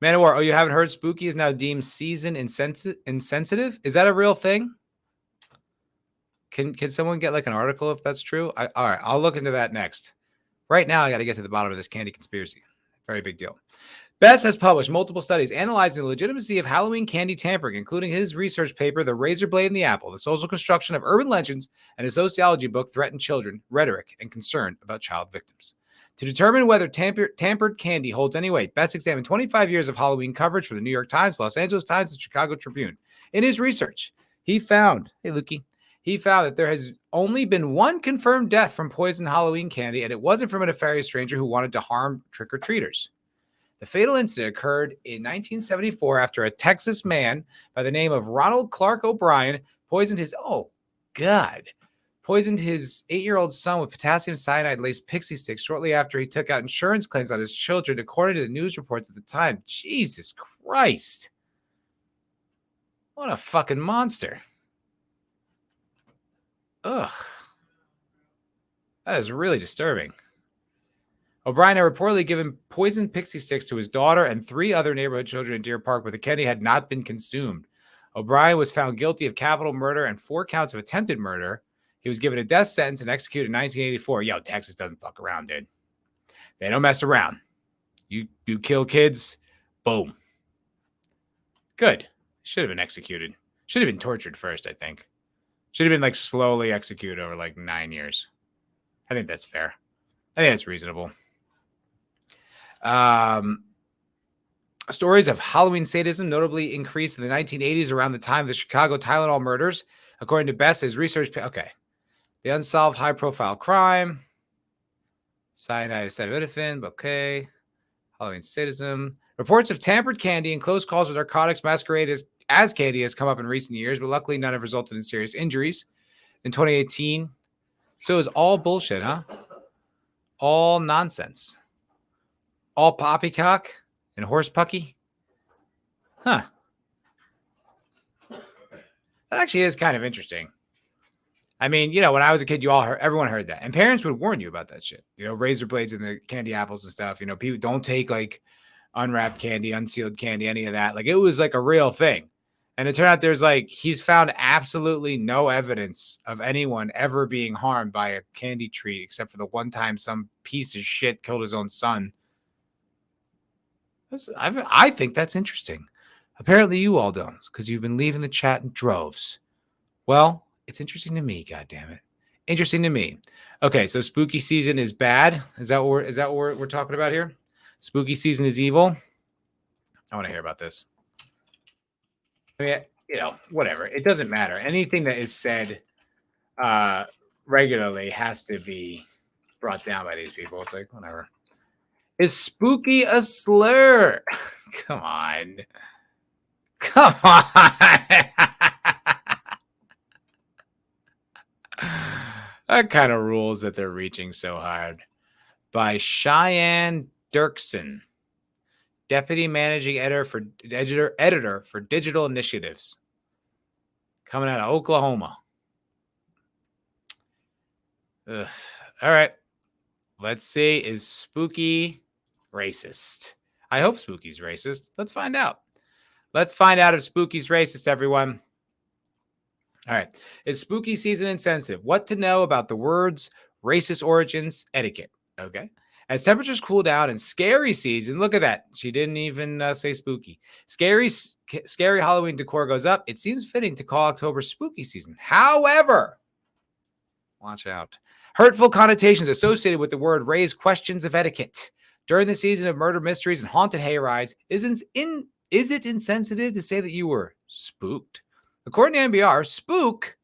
Man of War. Oh, you haven't heard spooky is now deemed season insensitive? Is that a real thing? Can someone get like an article if that's true? All right, I'll look into that next. Right now, I got to get to the bottom of this candy conspiracy. Very big deal. Best has published multiple studies analyzing the legitimacy of Halloween candy tampering, including his research paper, The Razor Blade and the Apple, the social construction of urban legends, and his sociology book, Threatened Children, Rhetoric and Concern about Child Victims. To determine whether tampered candy holds any weight, Best examined 25 years of Halloween coverage from the New York Times, Los Angeles Times, and Chicago Tribune. In his research, he found that there has only been one confirmed death from poisoned Halloween candy, and it wasn't from a nefarious stranger who wanted to harm trick-or-treaters. The fatal incident occurred in 1974 after a Texas man by the name of Ronald Clark O'Brien poisoned his 8-year-old son with potassium cyanide-laced pixie sticks shortly after he took out insurance claims on his children, according to the news reports at the time. Jesus Christ. What a fucking monster. Ugh. That is really disturbing. O'Brien had reportedly given poisoned pixie sticks to his daughter and 3 other neighborhood children in Deer Park, but the candy had not been consumed. O'Brien was found guilty of capital murder and 4 counts of attempted murder. He was given a death sentence and executed in 1984. Yo, Texas doesn't fuck around, dude. They don't mess around. You kill kids, boom. Good. Should have been executed. Should have been tortured first, I think. Should have been like slowly executed over like 9 years. I think that's fair. I think that's reasonable. Stories of Halloween sadism notably increased in the 1980s around the time of the Chicago Tylenol murders. According to Best, his research... Okay. The unsolved high-profile crime. Cyanide acetaminophen. Okay. Halloween sadism. Reports of tampered candy and close calls with narcotics masquerade as candy has come up in recent years, but luckily none have resulted in serious injuries. In 2018, so it was all bullshit, huh? All nonsense. All poppycock and horse pucky? Huh. That actually is kind of interesting. I mean, you know, when I was a kid, everyone heard that. And parents would warn you about that shit. You know, razor blades and the candy apples and stuff. You know, people don't take like unwrapped candy, unsealed candy, any of that. Like it was like a real thing. And it turned out he's found absolutely no evidence of anyone ever being harmed by a candy treat, except for the one time some piece of shit killed his own son. I think that's interesting. Apparently you all don't, because you've been leaving the chat in droves. Well, it's interesting to me, goddammit. Interesting to me. Okay, so spooky season is bad. Is that what we're talking about here? Spooky season is evil. I want to hear about this. I mean, you know, whatever. It doesn't matter. Anything that is said regularly has to be brought down by these people. It's like, whatever. Is spooky a slur? Come on. Come on. That kind of rules that they're reaching so hard. By Cheyenne Dirksen, Deputy Managing Editor for Digital Initiatives. Coming out of Oklahoma. Ugh. All right. Let's see. Is spooky racist? I hope spooky's racist. Let's find out. Let's find out if spooky's racist, everyone. All right. Is spooky season insensitive? What to know about the words racist origins etiquette. Okay. As temperatures cool down and scary season, look at that. She didn't even say spooky. Scary Halloween decor goes up. It seems fitting to call October spooky season. However, watch out. Hurtful connotations associated with the word raise questions of etiquette. During the season of murder mysteries and haunted hayrides, is it insensitive to say that you were spooked? According to NBR, spook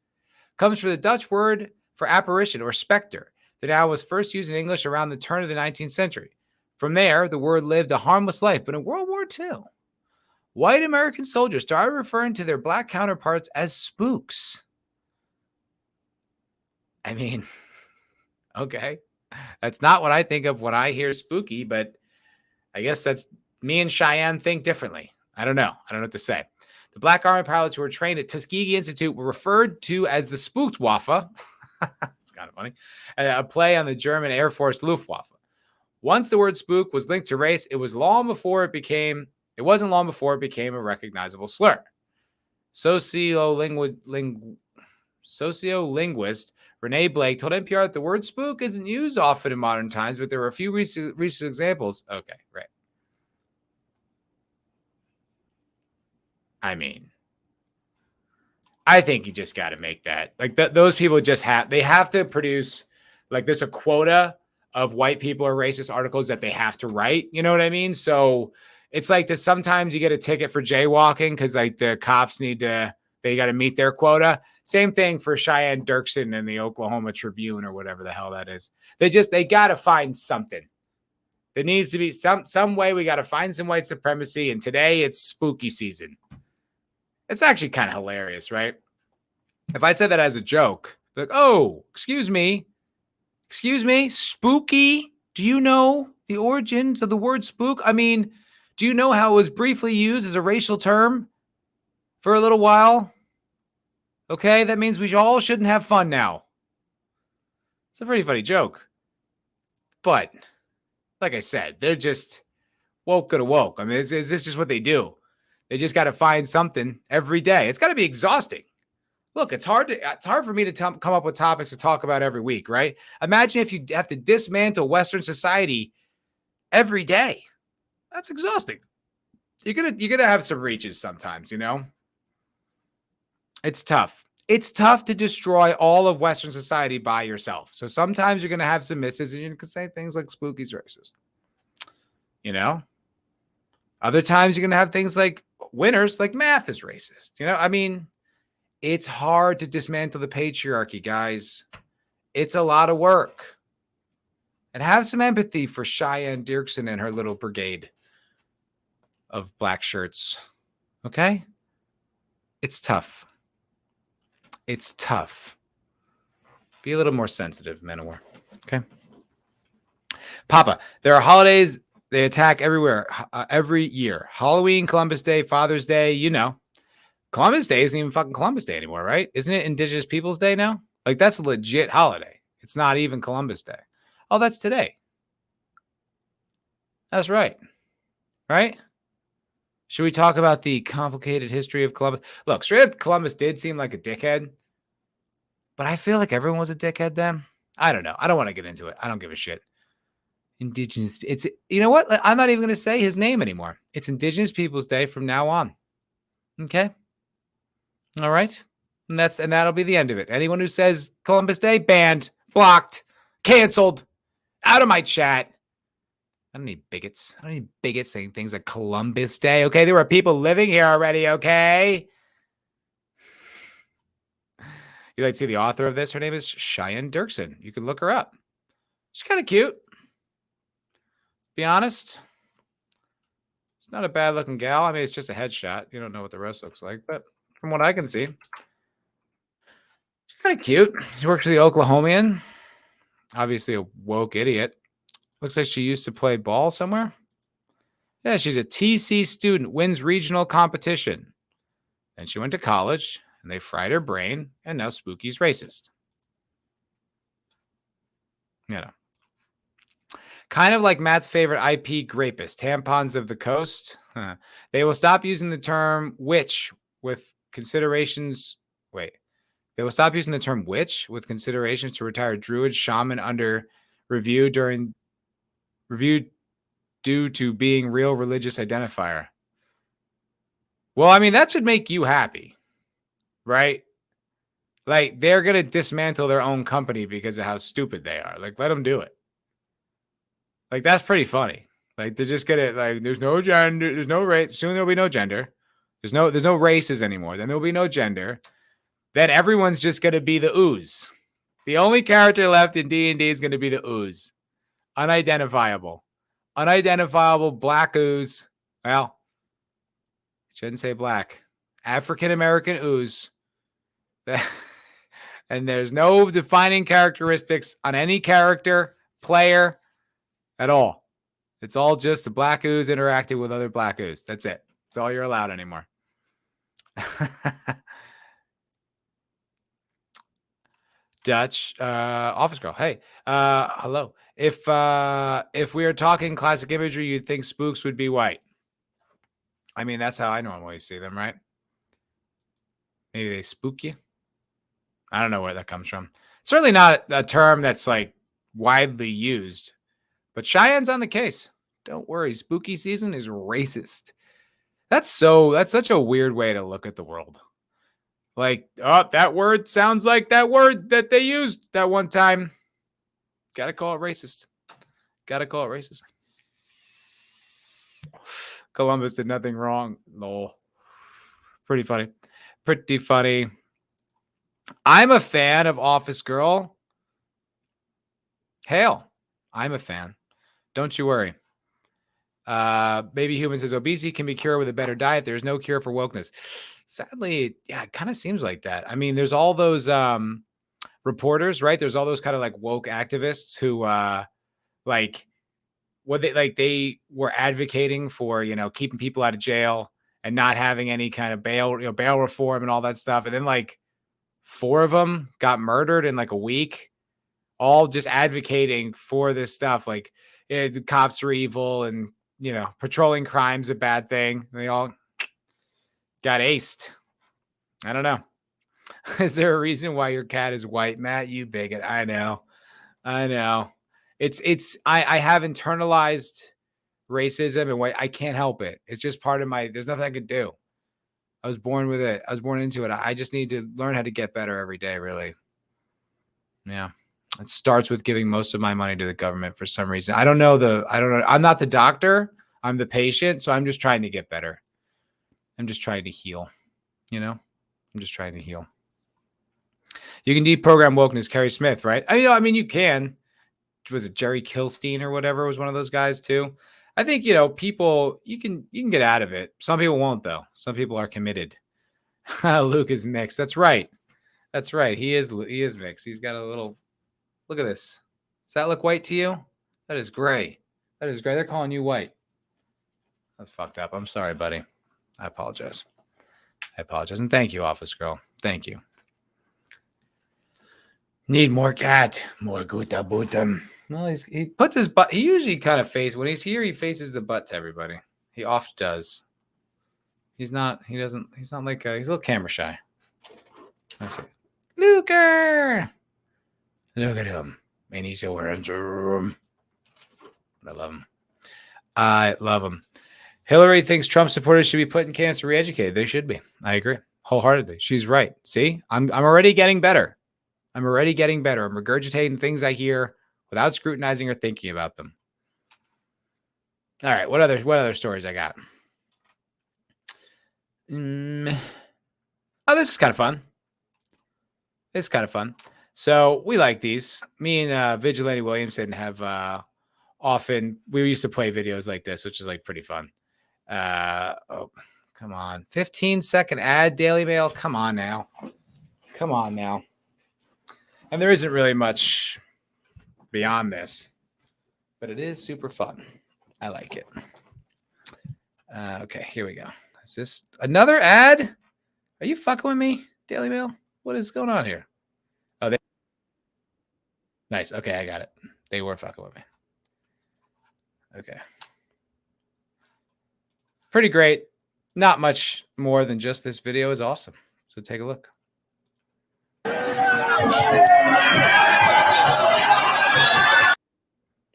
comes from the Dutch word for apparition or specter that now was first used in English around the turn of the 19th century. From there, the word lived a harmless life, but in World War II, white American soldiers started referring to their black counterparts as spooks. I mean, okay. That's not what I think of when I hear spooky, but I guess that's me and Cheyenne think differently. I don't know. I don't know what to say. The Black Army pilots who were trained at Tuskegee Institute were referred to as the Spooktwaffe. It's kind of funny. A play on the German Air Force Luftwaffe. Once the word spook was linked to race, it wasn't long before it became a recognizable slur. Sociolinguist Renee Blake told NPR that the word spook isn't used often in modern times, but there were a few recent examples. Okay, right. I mean, I think you just got to make that. Like, those people they have to produce, like, there's a quota of white people are racist articles that they have to write. You know what I mean? So it's like this. Sometimes you get a ticket for jaywalking because, like, the cops they got to meet their quota. Same thing for Cheyenne Dirksen and the Oklahoma Tribune or whatever the hell that is. They got to find something. There needs to be some way we got to find some white supremacy. And today it's spooky season. It's actually kind of hilarious, right? If I said that as a joke, like, oh, excuse me, spooky. Do you know the origins of the word spook? I mean, do you know how it was briefly used as a racial term for a little while? Okay, that means we all shouldn't have fun now. It's a pretty funny joke. But, like I said, they're just woke. I mean, is this just what they do? They just got to find something every day. It's got to be exhausting. Look, it's hard for me to come up with topics to talk about every week, right? Imagine if you have to dismantle Western society every day. That's exhausting. You're gonna have some reaches sometimes, you know? It's tough. It's tough to destroy all of Western society by yourself. So sometimes you're gonna have some misses, and you can say things like Spooky's racist. You know? Other times you're gonna have things like winners, like math is racist. You know, I mean, it's hard to dismantle the patriarchy, guys. It's a lot of work. And have some empathy for Cheyenne Dirksen and her little brigade of black shirts. Okay? It's tough. It's tough. Be a little more sensitive, men of war. Okay? Papa, there are holidays they attack everywhere, every year. Halloween, Columbus Day, Father's Day, you know. Columbus Day isn't even fucking Columbus Day anymore, right? Isn't it Indigenous Peoples Day now? Like, that's a legit holiday. It's not even Columbus Day. Oh, that's today. That's right. Right? Should we talk about the complicated history of Columbus? Look, straight up, Columbus did seem like a dickhead, but I feel like everyone was a dickhead then. I don't know. I don't want to get into it. I don't give a shit. Indigenous. It's, you know what? I'm not even going to say his name anymore. It's Indigenous Peoples Day from now on. Okay? All right? And that'll be the end of it. Anyone who says Columbus Day, banned, blocked, canceled, out of my chat. I don't need bigots. I don't need bigots saying things like Columbus Day. Okay, there were people living here already, okay? You'd like to see the author of this? Her name is Cheyenne Dirksen. You can look her up. She's kind of cute. Be honest. She's not a bad looking gal. I mean, it's just a headshot. You don't know what the rest looks like, but from what I can see, she's kind of cute. She works for the Oklahomian. Obviously a woke idiot. Looks like she used to play ball somewhere. Yeah, she's a TC student, wins regional competition. And she went to college, and they fried her brain, and now Spooky's racist. You know. Kind of like Matt's favorite IP grapist, tampons of the coast. They will stop using the term witch with considerations. Wait. They will stop using the term witch with considerations to retire druid shaman under review due to being real religious identifier. Well, I mean, that should make you happy, right? Like, they're going to dismantle their own company because of how stupid they are. Like, let them do it. Like, that's pretty funny. Like, they're just going to, like, there's no gender, there's no race. Soon there'll be no gender. There's no races anymore. Then there'll be no gender. Then everyone's just going to be the ooze. The only character left in D&D is going to be the ooze. Unidentifiable. Unidentifiable black ooze. Well, shouldn't say black. African-American ooze. And there's no defining characteristics on any character, player, at all. It's all just a black ooze interacting with other black ooze. That's it. That's all you're allowed anymore. Dutch office girl. Hey, hello. If we are talking classic imagery, you'd think spooks would be white. I mean, that's how I normally see them, right? Maybe they spook you. I don't know where that comes from. Certainly not a term that's like widely used. But Cheyenne's on the case. Don't worry, spooky season is racist. That's such a weird way to look at the world. Like, oh, that word sounds like that word that they used that one time. Gotta call it racist. Gotta call it racist. Columbus did nothing wrong. Lol. Pretty funny. Pretty funny. I'm a fan of Office Girl. Hail. I'm a fan. Don't you worry. Baby Human says obesity can be cured with a better diet. There's no cure for wokeness. Sadly, yeah, it kind of seems like that. I mean, there's all those reporters, right? There's all those kind of like woke activists who they were advocating for, keeping people out of jail and not having any kind of bail reform and all that stuff. And then like 4 of them got murdered in like a week, all just advocating for this stuff. Like the cops are evil and, patrolling crime's a bad thing. They all Got aced. I don't know. Is there a reason why your cat is white, Matt? You bigot. I know. I have internalized racism and white. I can't help it. It's just part of there's nothing I could do. I was born with it. I was born into it. I just need to learn how to get better every day, really. Yeah. It starts with giving most of my money to the government for some reason. I don't know. I'm not the doctor. I'm the patient. So I'm just trying to get better. I'm just trying to heal. I'm just trying to heal. You can deprogram wokeness, Kerry Smith, right? You can. Was it Jerry Kilstein or whatever was one of those guys too? I think, people, you can get out of it. Some people won't though. Some people are committed. Luke is mixed. That's right. He is mixed. He's got a little, look at this. Does that look white to you? That is gray. They're calling you white. That's fucked up. I'm sorry, buddy. I apologize. And thank you, Office Girl. Thank you. Need more cat. More guta buta. No, he puts his butt. He usually kind of when he's here, he faces the butt to everybody. He oft does. He's not like, he's a little camera shy. Let's see. Luker! Look at him. And he's so handsome. I love him. Hillary thinks Trump supporters should be put in camps to re-educated. They should be. I agree. Wholeheartedly. She's right. See? I'm already getting better. I'm regurgitating things I hear without scrutinizing or thinking about them. All right. What other stories I got? Oh, this is kind of fun. So we like these. Me and Vigilante Williamson have we used to play videos like this, which is like pretty fun. Oh, come on. 15-second ad, Daily Mail. Come on now. And there isn't really much beyond this, but it is super fun. I like it. Okay, here we go. Is this another ad? Are you fucking with me, Daily Mail? What is going on here? Oh, nice. Okay, I got it. They were fucking with me. Okay. Pretty great. Not much more than just this video is awesome. So take a look.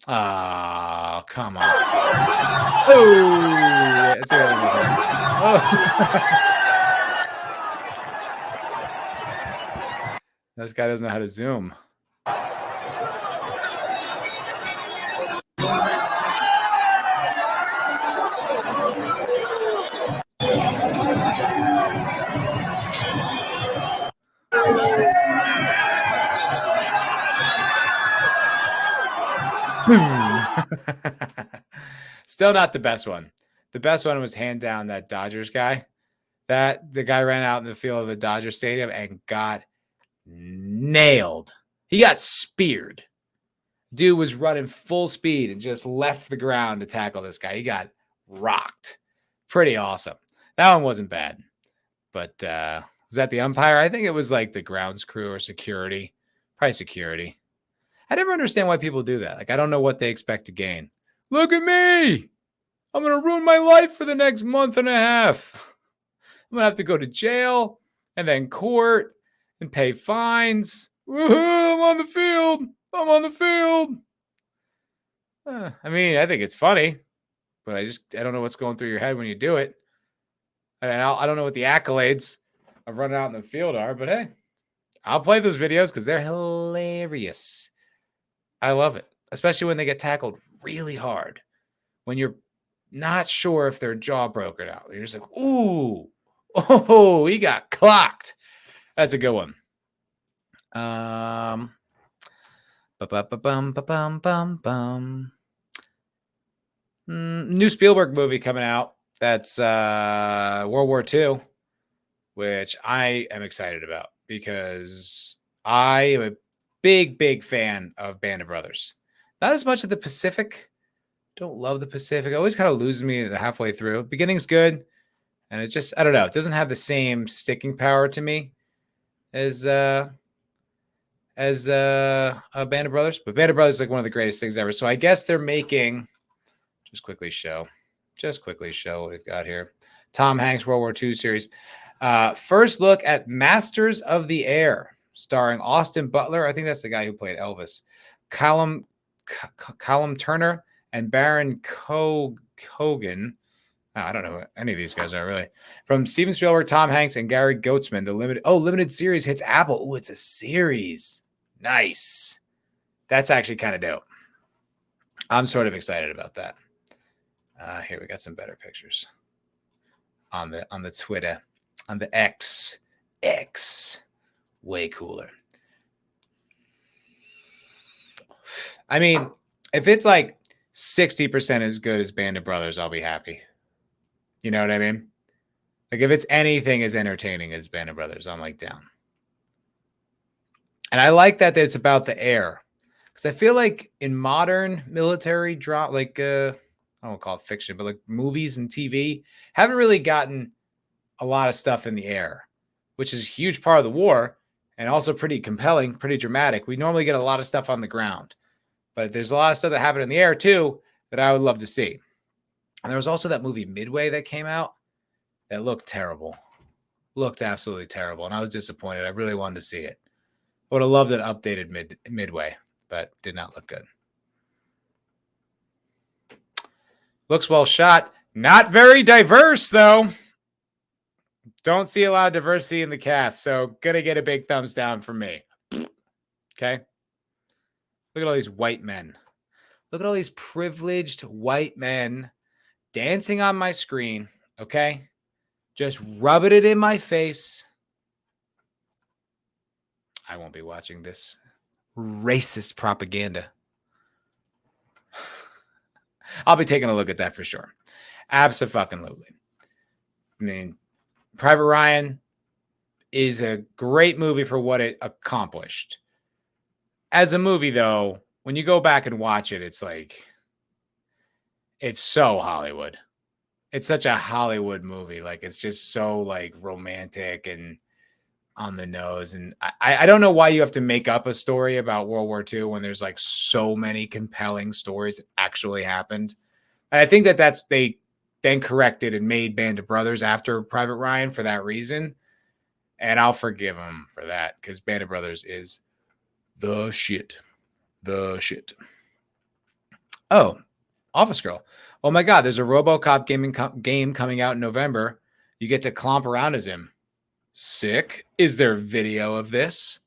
Oh, come on. Oh, it's This guy doesn't know how to zoom. Still not the best one. The best one was hand down that Dodgers guy. The guy ran out in the field of the Dodger Stadium and got nailed. He got speared. Dude was running full speed and just left the ground to tackle this guy. He got rocked. Pretty awesome. That one wasn't bad. But was that the umpire? I think it was like the grounds crew or security. Probably security. I never understand why people do that. Like, I don't know what they expect to gain. Look at me. I'm going to ruin my life for the next month and a half. I'm going to have to go to jail and then court and pay fines. Woohoo, I'm on the field. I mean, I think it's funny, but I don't know what's going through your head when you do it. And I don't know what the accolades of running out in the field are, but hey, I'll play those videos because they're hilarious. I love it, especially when they get tackled really hard, when you're not sure if their jaw broke it out. You're just like, ooh, oh, he got clocked. That's a good one. New Spielberg movie coming out. That's World War II, which I am excited about because I am a big fan of Band of Brothers. Not as much of the Pacific. Don't love the Pacific. It always kind of loses me the halfway through. Beginning's good, and it just, I don't know. It doesn't have the same sticking power to me as a Band of Brothers. But Band of Brothers is like one of the greatest things ever. So I guess they're making, just quickly show what we've got here. Tom Hanks World War II series. First look at Masters of the Air, starring Austin Butler. I think that's the guy who played Elvis. Callum Turner and Baron Cogan. I don't know who any of these guys are really. From Steven Spielberg, Tom Hanks, and Gary Goetzman. The limited series hits Apple. Oh, it's a series. Nice. That's actually kind of dope. I'm sort of excited about that. Here we got some better pictures on the Twitter, on the X. Way cooler. I mean, if it's like 60% as good as Band of Brothers, I'll be happy. You know what I mean? Like if it's anything as entertaining as Band of Brothers, I'm like down. And I like that it's about the air. Because I feel like in modern military drama, like I don't call it fiction, but like movies and TV, haven't really gotten a lot of stuff in the air, which is a huge part of the war and also pretty compelling, pretty dramatic. We normally get a lot of stuff on the ground, but there's a lot of stuff that happened in the air too that I would love to see. And there was also that movie Midway that came out that looked terrible, looked absolutely terrible, and I was disappointed. I really wanted to see it. I would have loved an updated Midway, but did not look good. Looks well shot. Not very diverse, though. Don't see a lot of diversity in the cast, so gonna get a big thumbs down from me. Okay? Look at all these white men. Look at all these privileged white men dancing on my screen, okay? Just rubbing it in my face. I won't be watching this racist propaganda. I'll be taking a look at that for sure. Abso-fucking-lutely. I mean, Private Ryan is a great movie for what it accomplished. As a movie, though, when you go back and watch it, it's like, it's so Hollywood. It's such a Hollywood movie. Like, it's just so, like, romantic and on the nose. And I don't know why you have to make up a story about World War II when there's, like, so many compelling stories that actually happened. And I think that they then corrected and made Band of Brothers after Private Ryan for that reason. And I'll forgive them for that because Band of Brothers is the shit. The shit. Oh, Office Girl. Oh my God, there's a RoboCop game coming out in November. You get to clomp around as him. Sick. Is there video of this?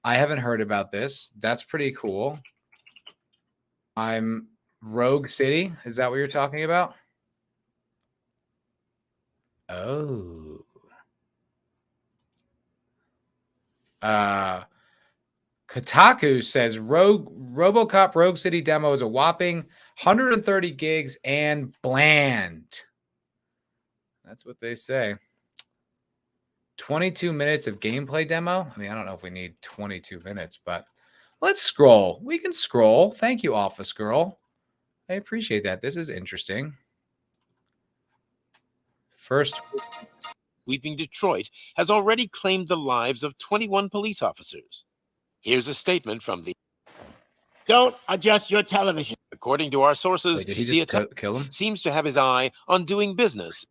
I haven't heard about this. That's pretty cool. I'm Rogue City. Is that what you're talking about? Oh. Kotaku says RoboCop Rogue City demo is a whopping 130 gigs and bland. That's what they say. 22 minutes of gameplay demo. I mean, I don't know if we need 22 minutes, but let's scroll. We can scroll. Thank you, Office Girl. I appreciate that. This is interesting. First, Sweeping Detroit has already claimed the lives of 21 police officers. Here's a statement from the... Don't adjust your television. According to our sources, wait, did he just kill him? Seems to have his eye on doing business.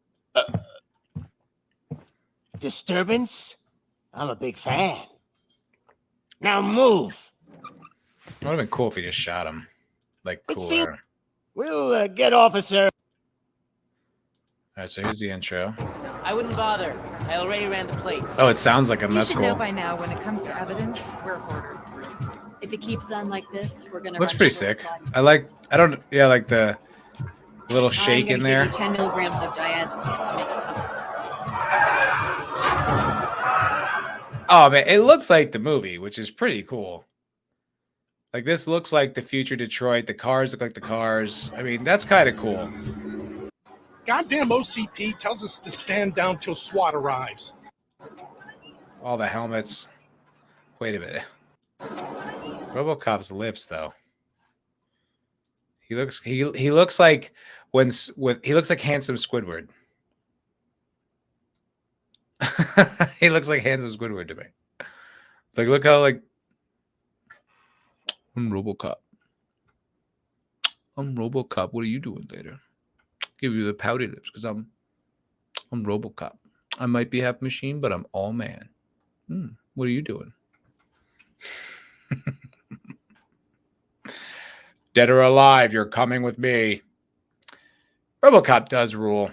Disturbance? I'm a big fan. Now move. It would have been cool if he just shot him. Like, cooler. We'll get Officer. All right, so here's the intro. I wouldn't bother. I already ran the plates. Oh, it sounds like him. You That's should cool. know by now when it comes to evidence, we're hoarders. If it keeps on like this, we're gonna. Looks pretty sick. I like the little shake in there. Give you 10 milligrams of diazepam to make it comfortable. Oh man, it looks like the movie, which is pretty cool. Like this looks like the future Detroit. The cars look like the cars. I mean, that's kind of cool. Goddamn OCP tells us to stand down till SWAT arrives. All the helmets. Wait a minute. RoboCop's lips, though. He looks like he looks like handsome Squidward. He looks like handsome Squidward to me. Like, look how like I'm RoboCop. I'm RoboCop. What are you doing later? Give you the pouty lips because I'm I'm RoboCop. I might be half machine, but I'm all man. What are you doing? Dead or alive, you're coming with me. RoboCop does rule.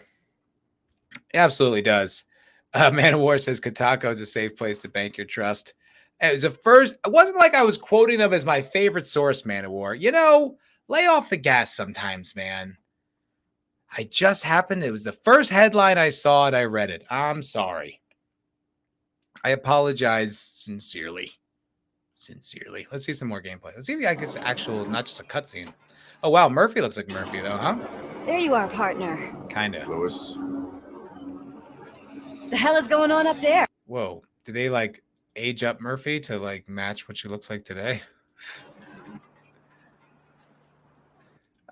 It absolutely does. Man of War says Katako is a safe place to bank your trust. It was it wasn't like I was quoting them as my favorite source, Man of War. You know, lay off the gas sometimes, man. It was the first headline I saw and I read it. I'm sorry. I apologize sincerely. Sincerely. Let's see some more gameplay. Let's see if I get not just a cutscene. Oh, wow. Murphy looks like Murphy, though, huh? There you are, partner. Kind of. Lewis. The hell is going on up there? Whoa. Did they, like, age up Murphy to, like, match what she looks like today?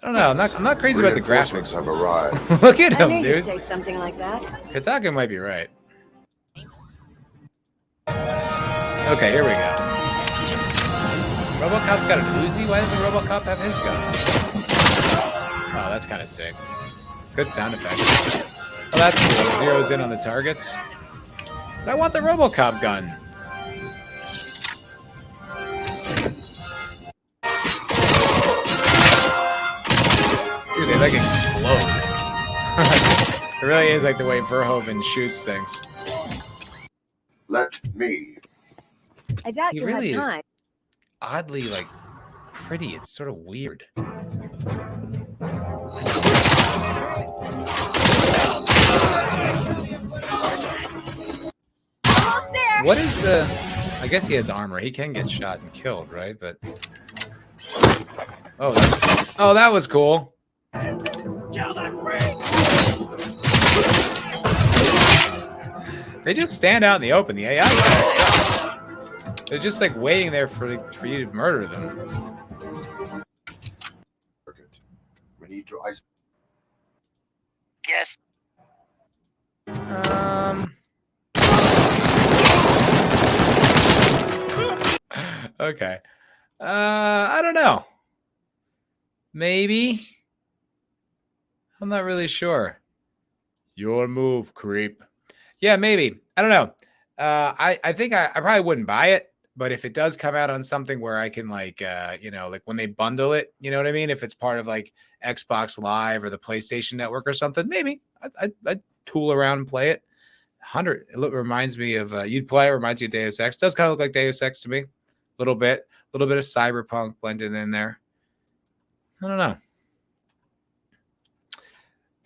I don't know. I'm not crazy about the graphics. Have arrived. Look at I him, knew dude. you'd say something like that. Kataka might be right. Okay, here we go. RoboCop's got an Uzi? Why doesn't RoboCop have his gun? Oh, that's kind of sick. Good sound effect. Oh, that's cool. Zeroes in on the targets. But I want the RoboCop gun. Dude, they like explode. It really is like the way Verhoeven shoots things. Let me. I doubt He you really have is time. oddly like pretty. It's sort of weird. Almost there. What is the... I guess he has armor. He can get shot and killed, right? But... Oh, that was cool. They just stand out in the open. The AI guys, they're just like waiting there for you to murder them. We need to isolate. Yes. Okay. I don't know. Maybe. I'm not really sure. Your move, creep. Yeah, maybe. I don't know. I think I probably wouldn't buy it, but if it does come out on something where I can like like when they bundle it, you know what I mean? If it's part of like Xbox Live or the PlayStation Network or something, maybe I'd tool around and play it. 100. It reminds me of you'd play. It reminds you of Deus Ex. It does kind of look like Deus Ex to me. A little bit of cyberpunk blended in there. I don't know.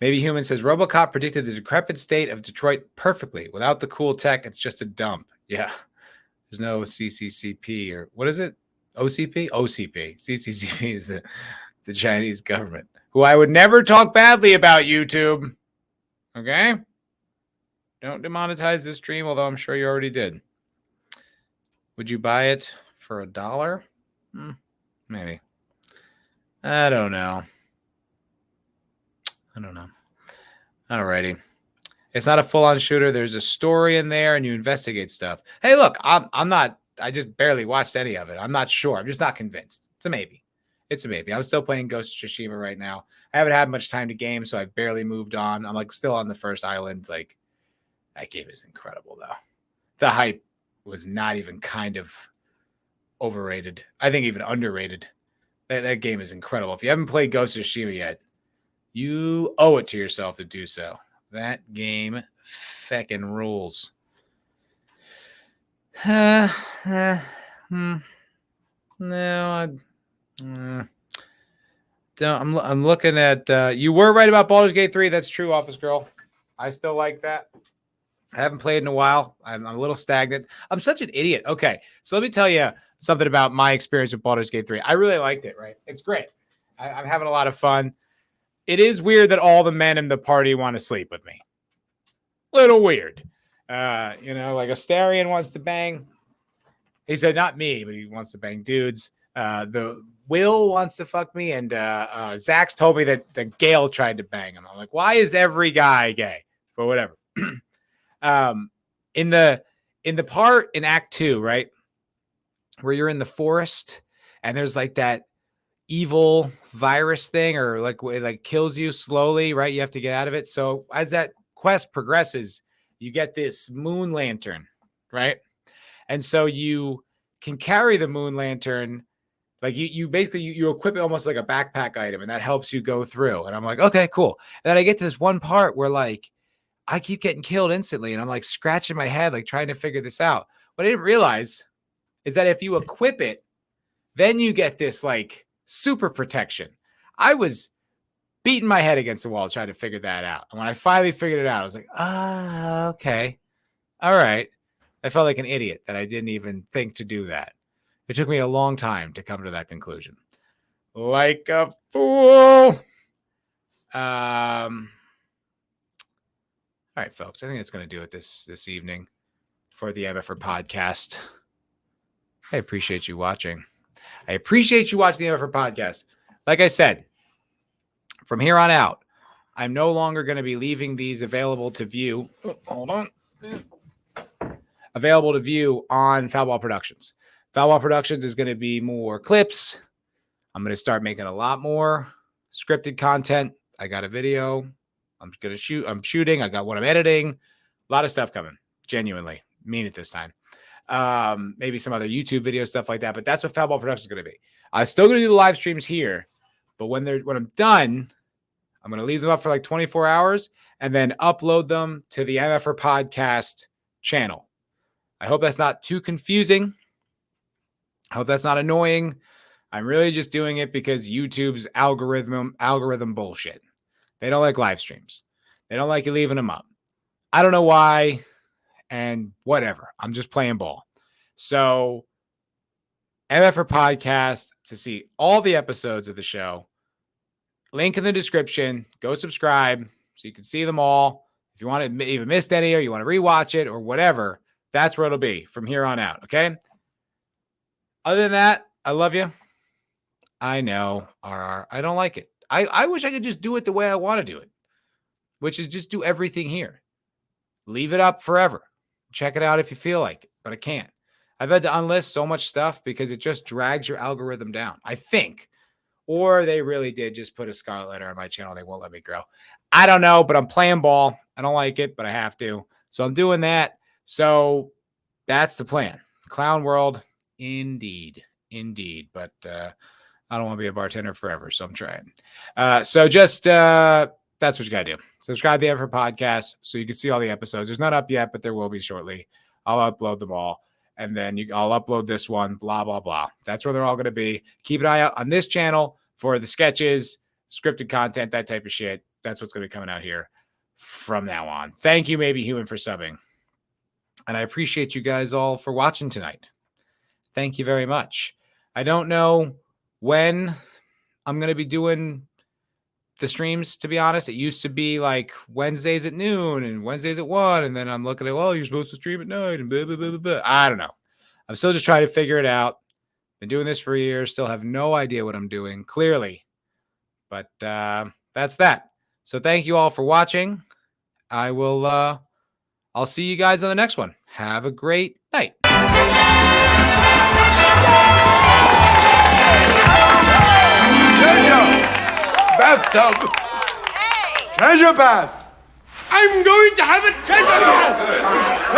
Maybe Human says RoboCop predicted the decrepit state of Detroit perfectly. Without the cool tech, it's just a dump. Yeah. There's no CCCP or what is it? OCP? OCP. CCCP is the Chinese government, who I would never talk badly about, YouTube. Okay? Don't demonetize this stream, although I'm sure you already did. Would you buy it for $1? Maybe. I don't know. Alrighty. It's not a full-on shooter. There's a story in there, and you investigate stuff. Hey, look, I'm not. I just barely watched any of it. I'm not sure. I'm just not convinced. It's a maybe. It's a maybe. I'm still playing Ghost of Tsushima right now. I haven't had much time to game, so I've barely moved on. I'm like still on the first island. Like that game is incredible, though. The hype was not even kind of overrated. I think even underrated. That game is incredible. If you haven't played Ghost of Tsushima yet, you owe it to yourself to do so. That game feckin' rules. No, I'm looking at. You were right about Baldur's Gate 3. That's true, Office Girl. I still like that. I haven't played in a while. I'm a little stagnant. I'm such an idiot. Okay, so let me tell you something about my experience with Baldur's Gate 3. I really liked it. Right, it's great. I'm having a lot of fun. It is weird that all the men in the party want to sleep with me. Little weird. Like Astarion wants to bang. He said not me, but he wants to bang dudes. The Will wants to fuck me, and Zach's told me that the Gale tried to bang him. I'm like, why is every guy gay? But whatever. In the part in Act 2, right, where you're in the forest and there's like that evil virus thing, or like it like kills you slowly, right? You have to get out of it. So as that quest progresses, you get this moon lantern, right? And so you can carry the moon lantern, like you basically you equip it almost like a backpack item, and that helps you go through. And I'm like, okay, cool. And then I get to this one part where like I keep getting killed instantly, and I'm like scratching my head, like trying to figure this out. What I didn't realize is that if you equip it, then you get this like super protection. I was beating my head against the wall trying to figure that out. And when I finally figured it out, I was like, okay. All right. I felt like an idiot that I didn't even think to do that. It took me a long time to come to that conclusion. Like a fool. All right, folks. I think that's going to do it this evening for the MFer Podcast. I appreciate you watching. I appreciate you watching the MFer Podcast. Like I said, from here on out, I'm no longer going to be leaving these available to view. Hold on. Available to view on Foulball Productions. Foulball Productions is going to be more clips. I'm going to start making a lot more scripted content. I got a video. I'm shooting. I got one I'm editing. A lot of stuff coming. Genuinely. Mean it this time. Maybe some other YouTube video stuff like that. But that's what Foulball Productions is going to be. I'm still going to do the live streams here. But when I'm done, I'm going to leave them up for like 24 hours and then upload them to the MFer Podcast channel. I hope that's not too confusing. I hope that's not annoying. I'm really just doing it because YouTube's algorithm bullshit. They don't like live streams. They don't like you leaving them up. I don't know why, and whatever. I'm just playing ball. So, MFer Podcast, to see all the episodes of the show, link in the description. Go subscribe so you can see them all. If you want to even missed any or you want to rewatch it or whatever, that's where it'll be from here on out, okay? Other than that, I love you. I know, RR. I don't like it. I wish I could just do it the way I want to do it, which is just do everything here. Leave it up forever. Check it out if you feel like it, but I can't. I've had to unlist so much stuff because it just drags your algorithm down, I think. Or they really did just put a scarlet letter on my channel. They won't let me grow. I don't know, but I'm playing ball. I don't like it, but I have to. So I'm doing that. So that's the plan. Clown world, indeed. Indeed. But I don't want to be a bartender forever, so I'm trying. So just that's what you got to do. Subscribe to the MFer Podcast so you can see all the episodes. There's not up yet, but there will be shortly. I'll upload them all. And then I'll upload this one, blah, blah, blah. That's where they're all going to be. Keep an eye out on this channel for the sketches, scripted content, that type of shit. That's what's going to be coming out here from now on. Thank you, Maybe Human, for subbing. And I appreciate you guys all for watching tonight. Thank you very much. I don't know when I'm going to be doing the streams, to be honest. It used to be like Wednesdays at noon and Wednesdays at 1. And then I'm looking at, well, you're supposed to stream at night and blah, blah, blah, blah, blah. I don't know. I'm still just trying to figure it out. Been doing this for a year. Still have no idea what I'm doing, clearly. But that's that. So thank you all for watching. I'll see you guys on the next one. Have a great night. Bathtub. Treasure bath. I'm going to have a treasure bath.